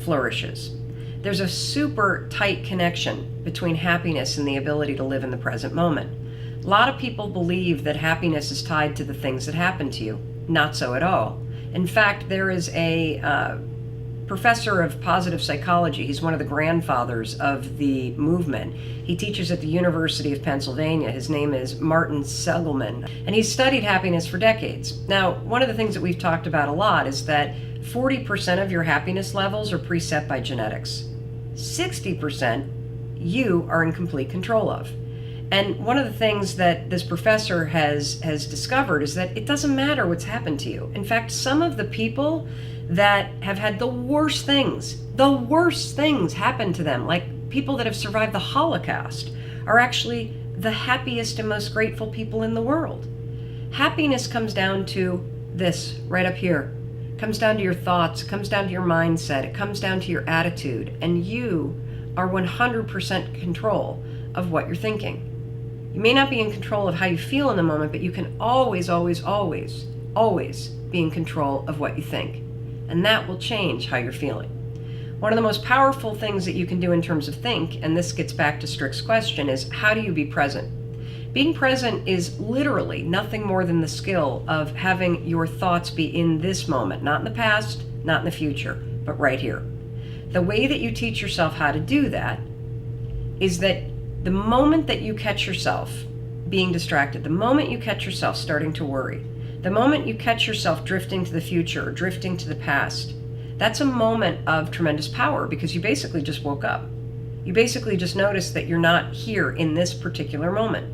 flourishes. There's a super tight connection between happiness and the ability to live in the present moment. A lot of people believe that happiness is tied to the things that happen to you. Not so at all. In fact, there is a professor of positive psychology. He's one of the grandfathers of the movement. He teaches at the University of Pennsylvania. His name is Martin Seligman, and he's studied happiness for decades. Now, one of the things that we've talked about a lot is that 40% of your happiness levels are preset by genetics. 60% you are in complete control of. And one of the things that this professor has discovered is that it doesn't matter what's happened to you. In fact, some of the people that have had the worst things happen to them, like people that have survived the Holocaust, are actually the happiest and most grateful people in the world. Happiness comes down to this right up here. It comes down to your thoughts, it comes down to your mindset, it comes down to your attitude, and you are 100% control of what you're thinking. You may not be in control of how you feel in the moment, but you can always, always, always, always be in control of what you think. And that will change how you're feeling. One of the most powerful things that you can do in terms of think, and this gets back to Strick's question, is how do you be present? Being present is literally nothing more than the skill of having your thoughts be in this moment, not in the past, not in the future, but right here. The way that you teach yourself how to do that is that the moment that you catch yourself being distracted, the moment you catch yourself starting to worry, the moment you catch yourself drifting to the future or drifting to the past, that's a moment of tremendous power because you basically just woke up. You basically just noticed that you're not here in this particular moment.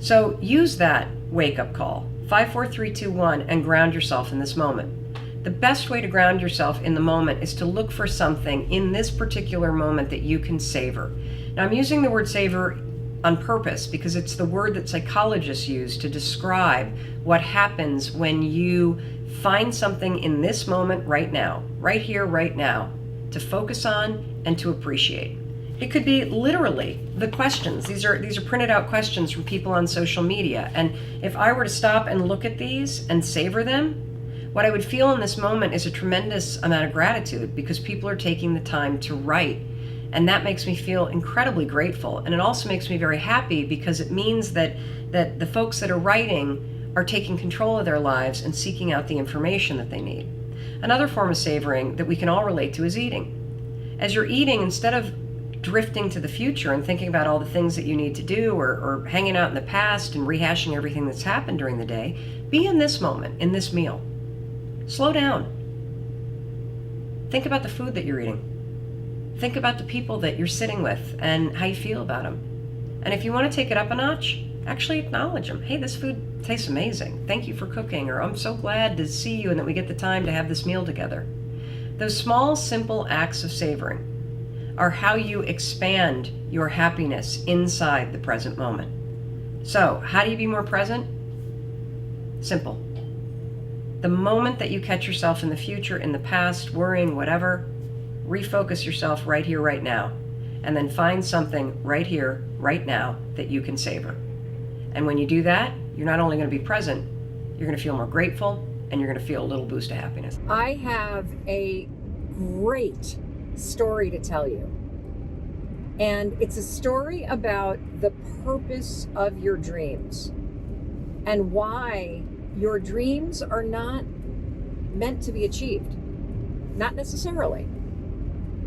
So use that wake-up call, 5, 4, 3, 2, 1, and ground yourself in this moment. The best way to ground yourself in the moment is to look for something in this particular moment that you can savor. Now, I'm using the word savor on purpose because it's the word that psychologists use to describe what happens when you find something in this moment right now, right here, right now, to focus on and to appreciate. It could be literally the questions. These are printed out questions from people on social media. And if I were to stop and look at these and savor them, what I would feel in this moment is a tremendous amount of gratitude because people are taking the time to write. And that makes me feel incredibly grateful. And it also makes me very happy because it means that the folks that are writing are taking control of their lives and seeking out the information that they need. Another form of savoring that we can all relate to is eating. As you're eating, instead of drifting to the future and thinking about all the things that you need to do or hanging out in the past and rehashing everything that's happened during the day, be in this moment, in this meal. Slow down. Think about the food that you're eating. Think about the people that you're sitting with and how you feel about them. And if you want to take it up a notch, actually acknowledge them. Hey, this food tastes amazing. Thank you for cooking, or I'm so glad to see you and that we get the time to have this meal together. Those small, simple acts of savoring are how you expand your happiness inside the present moment. So, how do you be more present? Simple. The moment that you catch yourself in the future, in the past, worrying, whatever, refocus yourself right here, right now, and then find something right here, right now that you can savor. And when you do that, you're not only going to be present, you're going to feel more grateful, and you're going to feel a little boost of happiness. I have a great story to tell you. And it's a story about the purpose of your dreams and why your dreams are not meant to be achieved. Not necessarily.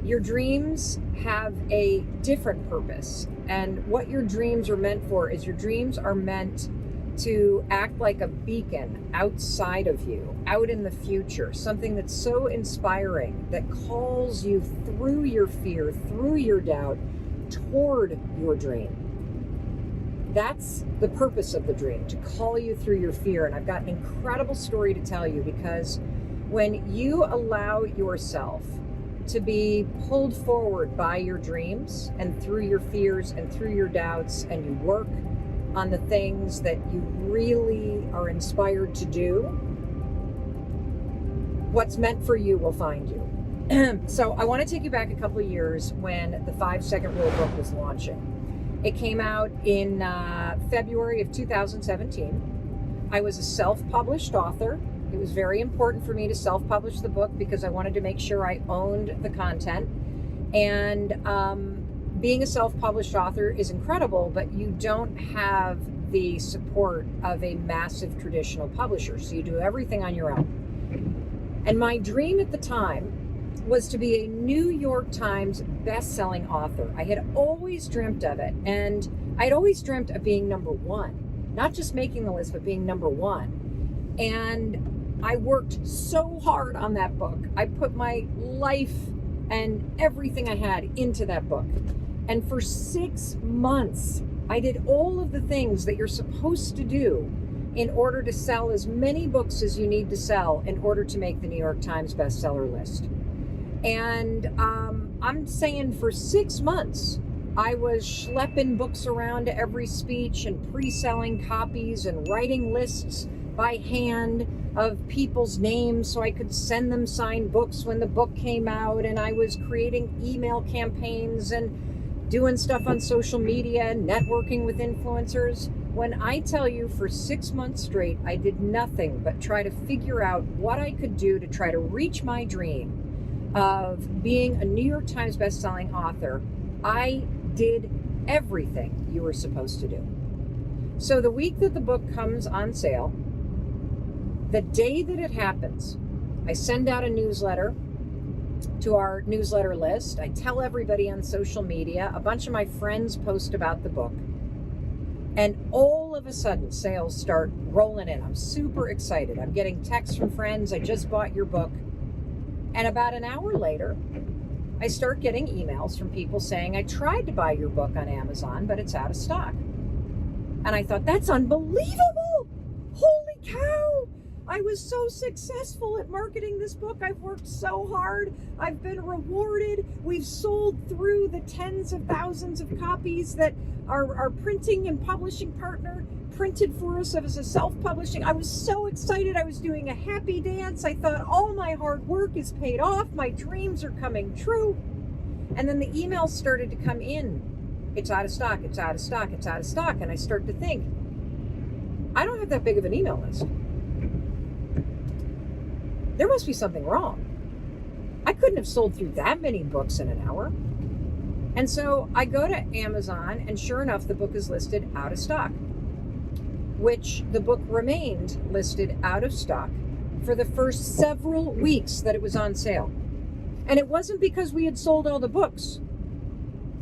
Your dreams have a different purpose. And what your dreams are meant for is your dreams are meant to act like a beacon outside of you, out in the future, something that's so inspiring that calls you through your fear, through your doubt, toward your dream. That's the purpose of the dream, to call you through your fear. And I've got an incredible story to tell you, because when you allow yourself to be pulled forward by your dreams and through your fears and through your doubts, and you work on the things that you really are inspired to do, what's meant for you will find you. So I want to take you back a couple of years when the 5-Second Rule book was launching. It came out in February of 2017. I was a self-published author. It was very important for me to self-publish the book because I wanted to make sure I owned the content. And being a self-published author is incredible, but you don't have the support of a massive traditional publisher. So you do everything on your own. And my dream at the time was to be a New York Times best-selling author. I had always dreamt of it, and I'd always dreamt of being number one, not just making the list, but being number one. And I worked so hard on that book. I put my life and everything I had into that book. And for 6 months, I did all of the things that you're supposed to do in order to sell as many books as you need to sell in order to make the New York Times bestseller list. And I'm saying for 6 months, I was schlepping books around to every speech and pre-selling copies and writing lists by hand of people's names so I could send them signed books when the book came out. And I was creating email campaigns and doing stuff on social media, networking with influencers. When I tell you for 6 months straight, I did nothing but try to figure out what I could do to try to reach my dream of being a New York Times bestselling author. I did everything you were supposed to do. So the week that the book comes on sale, the day that it happens, I send out a newsletter to our newsletter list. I tell everybody on social media. A bunch of my friends post about the book. And all of a sudden, sales start rolling in. I'm super excited. I'm getting texts from friends. I just bought your book. And about an hour later, I start getting emails from people saying, I tried to buy your book on Amazon, but it's out of stock. And I thought, that's unbelievable. Holy cow. I was so successful at marketing this book. I've worked so hard. I've been rewarded. We've sold through the tens of thousands of copies that our printing and publishing partner printed for us as a self-publishing. I was so excited. I was doing a happy dance. I thought all my hard work is paid off. My dreams are coming true. And then the emails started to come in. It's out of stock. It's out of stock. It's out of stock. And I start to think, I don't have that big of an email list. There must be something wrong. I couldn't have sold through that many books in an hour. And so I go to Amazon, and sure enough, the book is listed out of stock, which the book remained listed out of stock for the first several weeks that it was on sale. And it wasn't because we had sold all the books.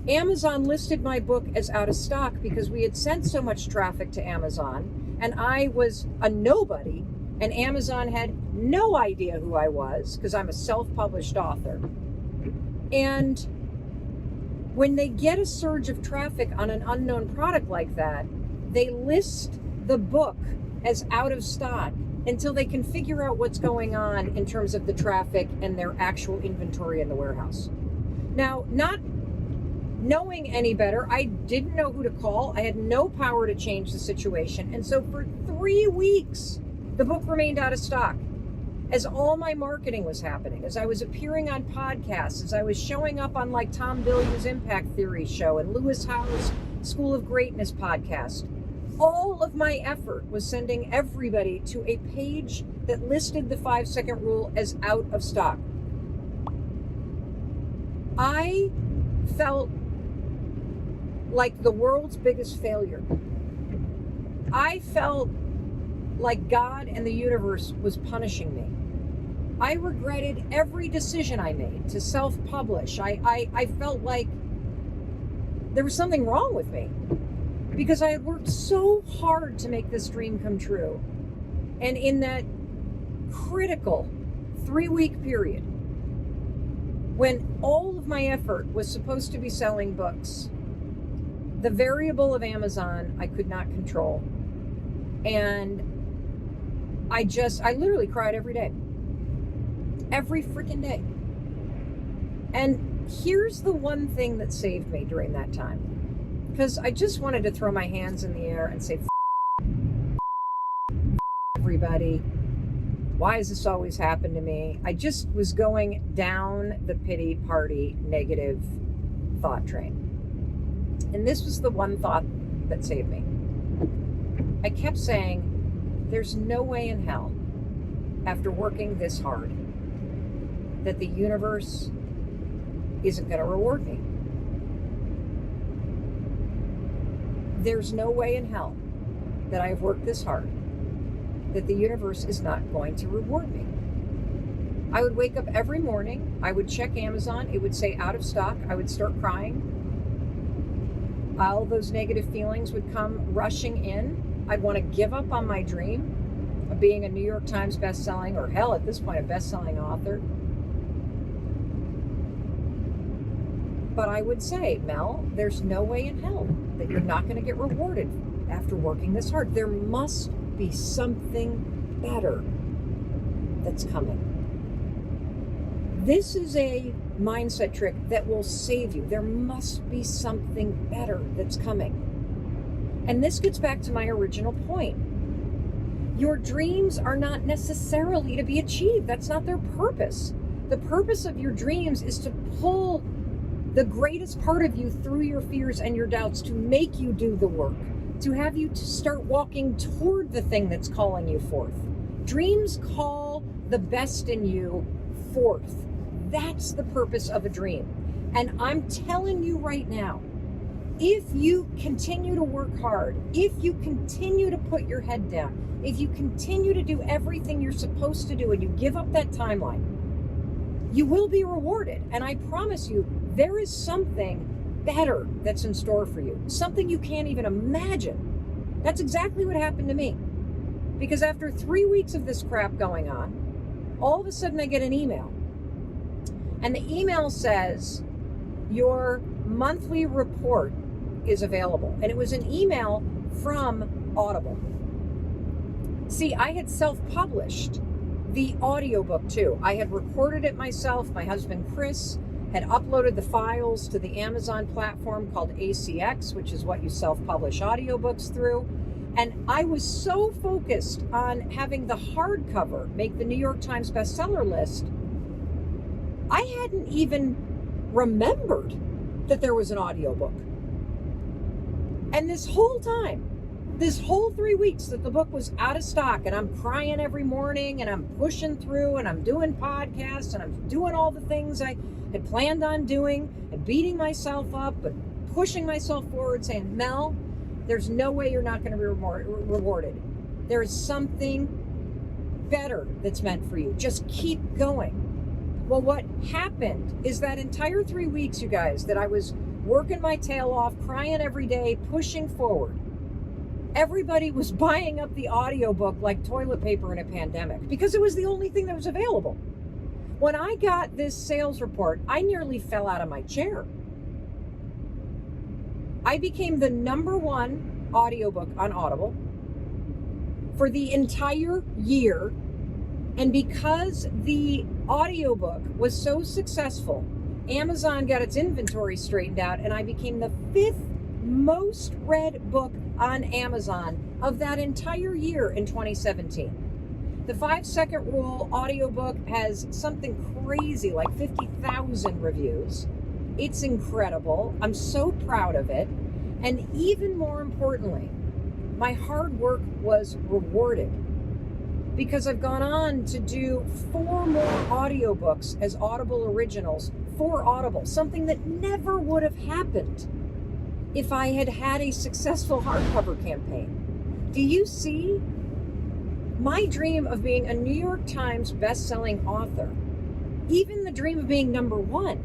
Amazon listed my book as out of stock because we had sent so much traffic to Amazon, and I was a nobody, and Amazon had no idea who I was because I'm a self-published author. And when they get a surge of traffic on an unknown product like that, they list the book as out of stock until they can figure out what's going on in terms of the traffic and their actual inventory in the warehouse. Now, not knowing any better, I didn't know who to call. I had no power to change the situation. And so for 3 weeks, the book remained out of stock as all my marketing was happening, as I was appearing on podcasts, as I was showing up on like Tom Bilyeu's Impact Theory show and Lewis Howe's School of Greatness podcast. All of my effort was sending everybody to a page that listed the 5-second rule as out of stock. I felt like the world's biggest failure. I felt like God and the universe was punishing me. I regretted every decision I made to self-publish. I felt like there was something wrong with me because I had worked so hard to make this dream come true. And in that critical 3-week period, when all of my effort was supposed to be selling books, the variable of Amazon I could not control. And I literally cried every day. Every freaking day. And here's the one thing that saved me during that time. Because I just wanted to throw my hands in the air and say, everybody. Why has this always happened to me? I just was going down the pity party negative thought train. And this was the one thought that saved me. I kept saying, there's no way in hell, after working this hard, that the universe isn't going to reward me. There's no way in hell that I have worked this hard that the universe is not going to reward me. I would wake up every morning, I would check Amazon, it would say out of stock, I would start crying. All those negative feelings would come rushing in. I'd want to give up on my dream of being a New York Times bestselling, or hell, at this point, a bestselling author. But I would say, Mel, there's no way in hell that you're not going to get rewarded after working this hard. There must be something better that's coming. This is a mindset trick that will save you. There must be something better that's coming. And this gets back to my original point. Your dreams are not necessarily to be achieved. That's not their purpose. The purpose of your dreams is to pull the greatest part of you through your fears and your doubts, to make you do the work, to have you to start walking toward the thing that's calling you forth. Dreams call the best in you forth. That's the purpose of a dream. And I'm telling you right now, if you continue to work hard, if you continue to put your head down, if you continue to do everything you're supposed to do and you give up that timeline, you will be rewarded. And I promise you, there is something better that's in store for you, something you can't even imagine. That's exactly what happened to me. Because after 3 weeks of this crap going on, all of a sudden I get an email. And the email says, your monthly report is available. And it was an email from Audible. See, I had self-published the audiobook too. I had recorded it myself. My husband, Chris, had uploaded the files to the Amazon platform called ACX, which is what you self-publish audiobooks through. And I was so focused on having the hardcover make the New York Times bestseller list, I hadn't even remembered that there was an audiobook. And this whole time, this whole 3 weeks that the book was out of stock, and I'm crying every morning and I'm pushing through and I'm doing podcasts and I'm doing all the things I had planned on doing and beating myself up but pushing myself forward, saying, Mel, there's no way you're not going to be rewarded. There is something better that's meant for you. Just keep going. Well, what happened is that entire 3 weeks, you guys, that I was working my tail off, crying every day, pushing forward, everybody was buying up the audiobook like toilet paper in a pandemic because it was the only thing that was available. When I got this sales report, I nearly fell out of my chair. I became the #1 audiobook on Audible for the entire year. And because the audiobook was so successful, Amazon got its inventory straightened out, and I became the 5th most read book on Amazon of that entire year in 2017. The 5-second rule audiobook has something crazy like 50,000 reviews. It's incredible. I'm so proud of it. And even more importantly, my hard work was rewarded, because I've gone on to do 4 more audiobooks as Audible originals for Audible, something that never would have happened if I had had a successful hardcover campaign. Do you see? My dream of being a New York Times best-selling author, even the dream of being #1,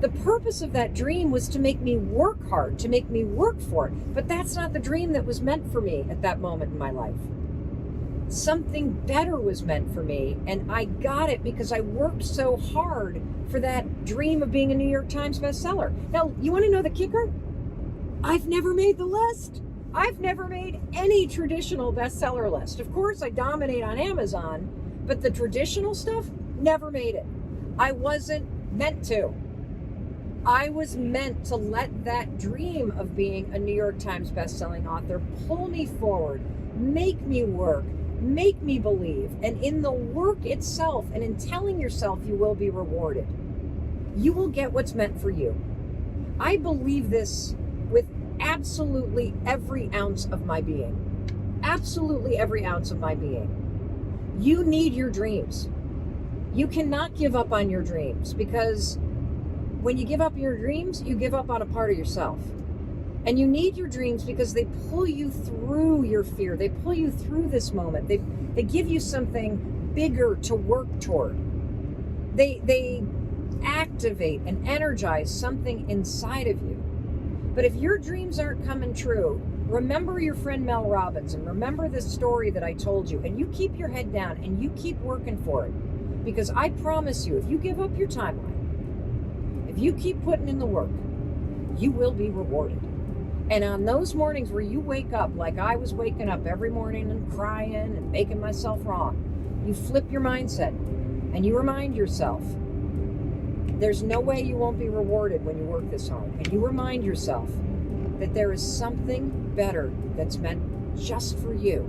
the purpose of that dream was to make me work hard, to make me work for it. But that's not the dream that was meant for me at that moment in my life. Something better was meant for me, and I got it because I worked so hard for that dream of being a New York Times bestseller. Now, you want to know the kicker? I've never made the list. I've never made any traditional bestseller list. Of course, I dominate on Amazon, but the traditional stuff, never made it. I wasn't meant to. I was meant to let that dream of being a New York Times bestselling author pull me forward, make me work, make me believe. And in the work itself and in telling yourself you will be rewarded, you will get what's meant for you. I believe this with absolutely every ounce of my being. Absolutely every ounce of my being. You need your dreams. You cannot give up on your dreams, because when you give up your dreams, you give up on a part of yourself. And you need your dreams because they pull you through your fear. They pull you through this moment. They give you something bigger to work toward. They activate and energize something inside of you. But if your dreams aren't coming true, remember your friend Mel Robbins, and remember this story that I told you, and you keep your head down and you keep working for it. Because I promise you, if you give up your timeline, if you keep putting in the work, you will be rewarded. And on those mornings where you wake up like I was waking up every morning and crying and making myself wrong, you flip your mindset and you remind yourself, there's no way you won't be rewarded when you work this hard. And you remind yourself that there is something better that's meant just for you.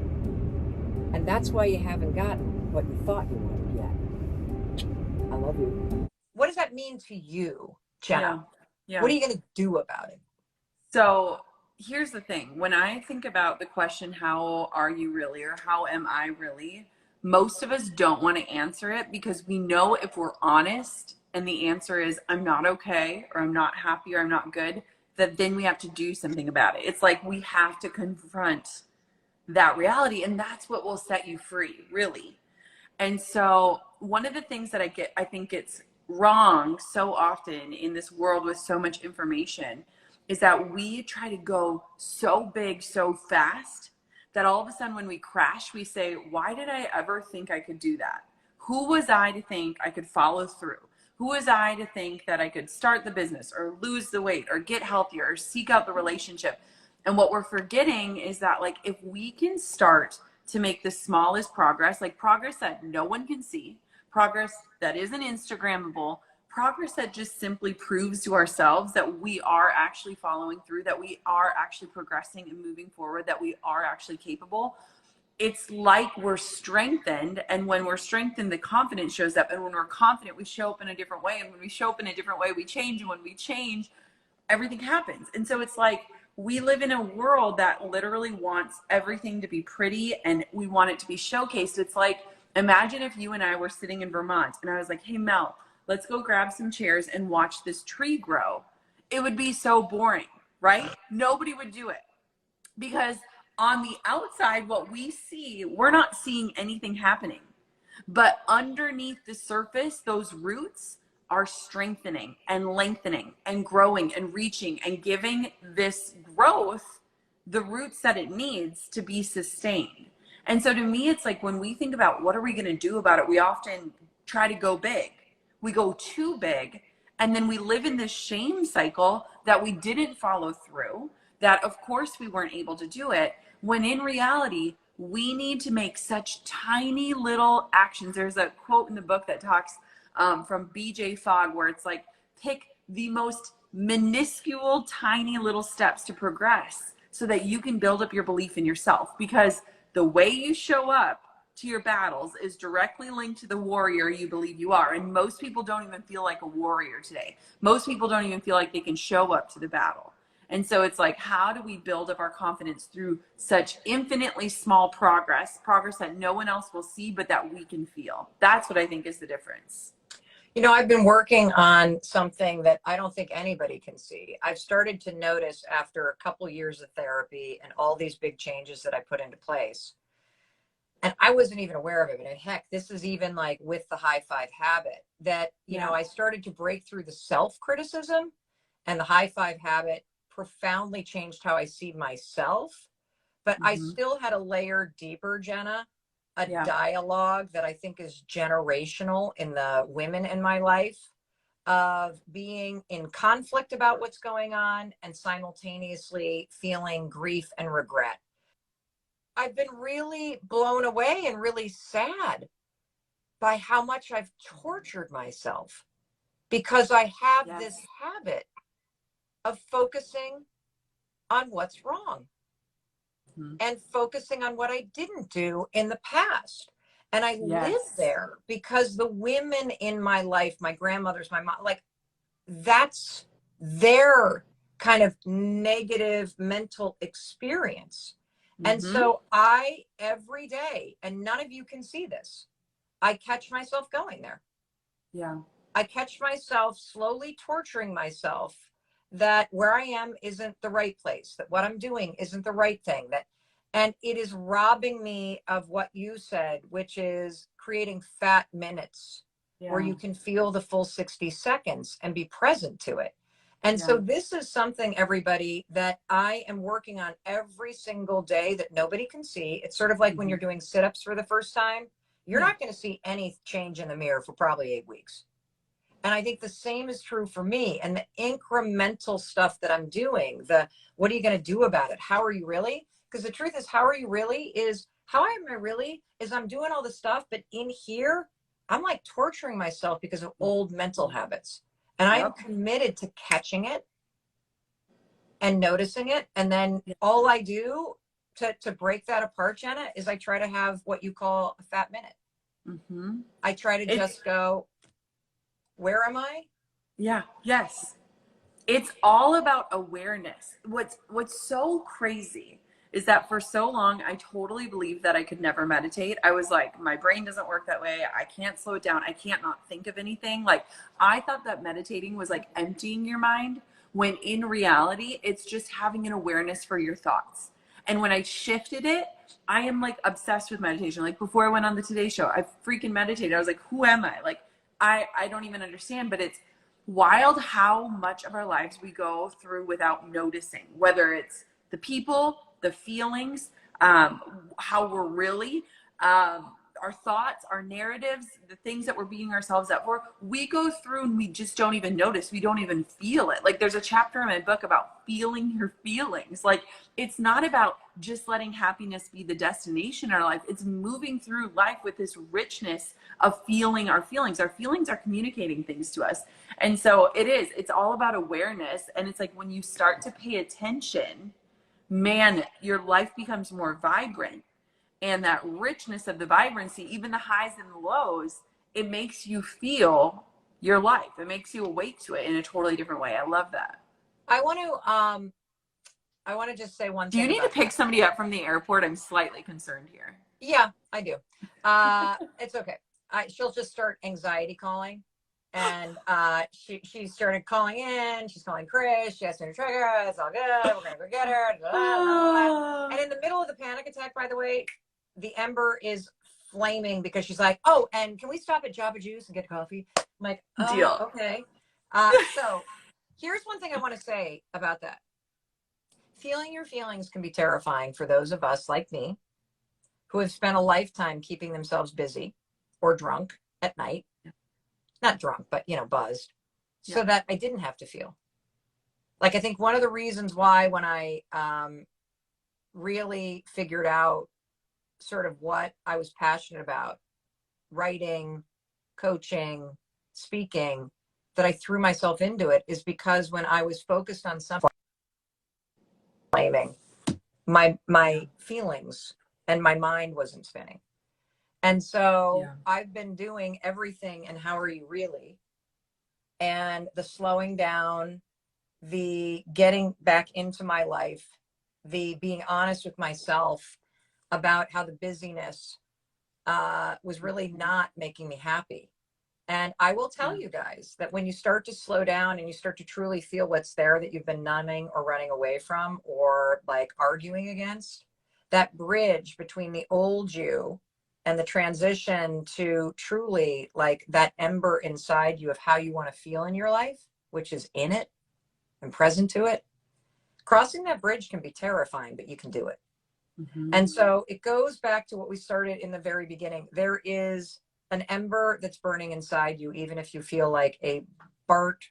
And that's why you haven't gotten what you thought you wanted yet. I love you. What does that mean to you, Jenna? Yeah. What are you going to do about it? So here's the thing. When I think about the question, how are you really, or how am I really? Most of us don't want to answer it because we know if we're honest and the answer is I'm not okay, or I'm not happy, or I'm not good, that then we have to do something about it. It's like we have to confront that reality, and that's what will set you free, really. And so one of the things that I think it's wrong so often in this world with so much information is that we try to go so big so fast that all of a sudden when we crash, we say, why did I ever think I could do that? Who was I to think I could follow through? Who was I to think that I could start the business or lose the weight or get healthier or seek out the relationship? And what we're forgetting is that, like, if we can start to make the smallest progress, like progress that no one can see, progress that isn't Instagrammable, progress that just simply proves to ourselves that we are actually following through, that we are actually progressing and moving forward, that we are actually capable. It's like we're strengthened, and when we're strengthened, the confidence shows up, and when we're confident, we show up in a different way, and when we show up in a different way, we change, and when we change, everything happens. And so it's like we live in a world that literally wants everything to be pretty, and we want it to be showcased. It's like, imagine if you and I were sitting in Vermont and I was like, hey Mel, let's go grab some chairs and watch this tree grow. It would be so boring, right? Nobody would do it, because on the outside, what we see, we're not seeing anything happening. But underneath the surface, those roots are strengthening and lengthening and growing and reaching and giving this growth the roots that it needs to be sustained. And so to me, it's like when we think about what are we going to do about it, we often try to go big. We go too big, and then we live in this shame cycle that we didn't follow through, that of course we weren't able to do it, when in reality, we need to make such tiny little actions. There's a quote in the book that talks from BJ Fogg where it's like, pick the most minuscule, tiny little steps to progress so that you can build up your belief in yourself. Because the way you show up to your battles is directly linked to the warrior you believe you are. And most people don't even feel like a warrior today. Most people don't even feel like they can show up to the battle. And so it's like, how do we build up our confidence through such infinitely small progress that no one else will see, but that we can feel? That's what I think is the difference. You know, I've been working on something that I don't think anybody can see. I've started to notice after a couple years of therapy and all these big changes that I put into place, and I wasn't even aware of it. And heck, this is even like with the high five habit that, you know, I started to break through the self-criticism, and the high five habit profoundly changed how I see myself. But I still had a layer deeper, Jenna, a dialogue that I think is generational in the women in my life, of being in conflict about what's going on and simultaneously feeling grief and regret. I've been really blown away and really sad by how much I've tortured myself, because I have this habit of focusing on what's wrong and focusing on what I didn't do in the past. And I live there because the women in my life, my grandmothers, my mom, like, that's their kind of negative mental experience. And so I, every day, and none of you can see this, I catch myself going there. I catch myself slowly torturing myself that where I am isn't the right place, that what I'm doing isn't the right thing, that, and it is robbing me of what you said, which is creating fat minutes where you can feel the full 60 seconds and be present to it. And so this is something, everybody, that I am working on every single day that nobody can see. It's sort of like when you're doing sit-ups for the first time, you're not going to see any change in the mirror for probably 8 weeks. And I think the same is true for me. And the incremental stuff that I'm doing, the what are you going to do about it? How are you really? Because the truth is, how are you really is, how am I really is I'm doing all this stuff, but in here, I'm like torturing myself because of old mental habits. And I'm committed to catching it and noticing it. And then all I do to break that apart, Jenna, is I try to have what you call a fat minute. Mm-hmm. I try to just go, where am I? Yeah. Yes. It's all about awareness. What's so crazy is that for so long, I totally believed that I could never meditate. I was like, my brain doesn't work that way. I can't slow it down. I can't not think of anything. Like, I thought that meditating was like emptying your mind, when in reality, it's just having an awareness for your thoughts. And when I shifted it, I am like obsessed with meditation. Like, before I went on the Today Show, I freaking meditated. I was like, who am I? Like, I don't even understand, but it's wild how much of our lives we go through without noticing, whether it's the people, the feelings, how we're really, our thoughts, our narratives, the things that we're beating ourselves up for. We go through and we just don't even notice. We don't even feel it. Like, there's a chapter in my book about feeling your feelings. Like, it's not about just letting happiness be the destination in our life. It's moving through life with this richness of feeling our feelings. Our feelings are communicating things to us. And so it's all about awareness. And it's like, when you start to pay attention, man, your life becomes more vibrant. And that richness of the vibrancy, even the highs and the lows, it makes you feel your life. It makes you awake to it in a totally different way. I love that. I want to just say one thing. Do you need to pick somebody up from the airport? I'm slightly concerned here. Yeah, I do. It's okay. She'll just start anxiety calling. And she started calling in. She's calling Chris. She asked me to trigger. It's all good. We're going to go get her. And in the middle of the panic attack, by the way, the ember is flaming because she's like, oh, and can we stop at Java Juice and get coffee? I'm like, oh, deal. Okay. So here's one thing I want to say about that. Feeling your feelings can be terrifying for those of us like me who have spent a lifetime keeping themselves busy or drunk at night. Not drunk, but, buzzed, so that I didn't have to feel. Like, I think one of the reasons why, when I really figured out sort of what I was passionate about, writing, coaching, speaking, that I threw myself into it, is because when I was focused on something, blaming my feelings and my mind wasn't spinning. And so I've been doing everything. And how are you really? And the slowing down, the getting back into my life, the being honest with myself about how the busyness was really not making me happy. And I will tell you guys that when you start to slow down and you start to truly feel what's there that you've been numbing or running away from or like arguing against, that bridge between the old you and the transition to truly like that ember inside you of how you want to feel in your life, which is in it and present to it. Crossing that bridge can be terrifying, but you can do it. Mm-hmm. And so it goes back to what we started in the very beginning. There is an ember that's burning inside you, even if you feel like a burnt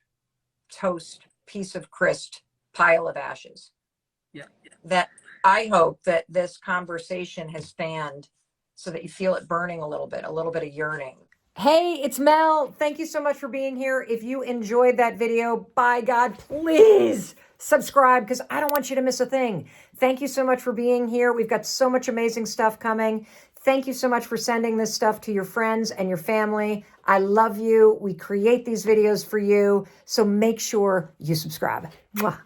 toast piece of crisp pile of ashes. That I hope that this conversation has fanned so that you feel it burning a little bit of yearning. Hey, it's Mel. Thank you so much for being here. If you enjoyed that video, by God, please subscribe because I don't want you to miss a thing. Thank you so much for being here. We've got so much amazing stuff coming. Thank you so much for sending this stuff to your friends and your family. I love you. We create these videos for you. So make sure you subscribe. Mwah.